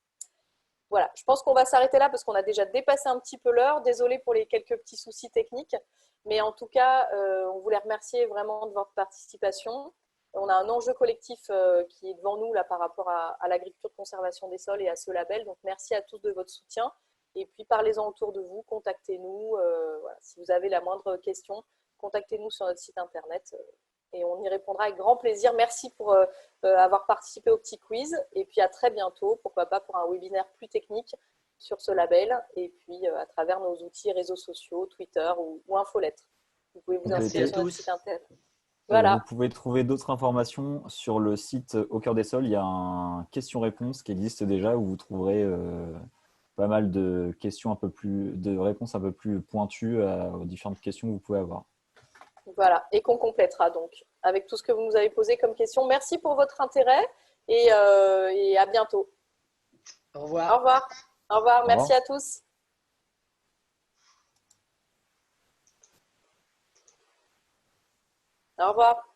Voilà, je pense qu'on va s'arrêter là parce qu'on a déjà dépassé un petit peu l'heure. Désolée pour les quelques petits soucis techniques, mais en tout cas, on voulait remercier vraiment de votre participation. On a un enjeu collectif qui est devant nous là, par rapport à l'agriculture de conservation des sols et à ce label. Donc, merci à tous de votre soutien. Et puis, parlez-en autour de vous, contactez-nous. Voilà, si vous avez la moindre question, contactez-nous sur notre site internet et on y répondra avec grand plaisir. Merci pour avoir participé au petit quiz et puis à très bientôt, pourquoi pas pour un webinaire plus technique sur ce label et puis à travers nos outils réseaux sociaux, Twitter ou infolettre. Vous pouvez vous inscrire sur notre site internet. Voilà. Vous pouvez trouver d'autres informations sur le site Au Cœur des Sols. Il y a un question-réponse qui existe déjà où vous trouverez pas mal de questions de réponses un peu plus pointues aux différentes questions que vous pouvez avoir. Voilà, et qu'on complétera donc avec tout ce que vous nous avez posé comme question. Merci pour votre intérêt et à bientôt. Au revoir. Au revoir. Au revoir. Merci à tous. Au revoir.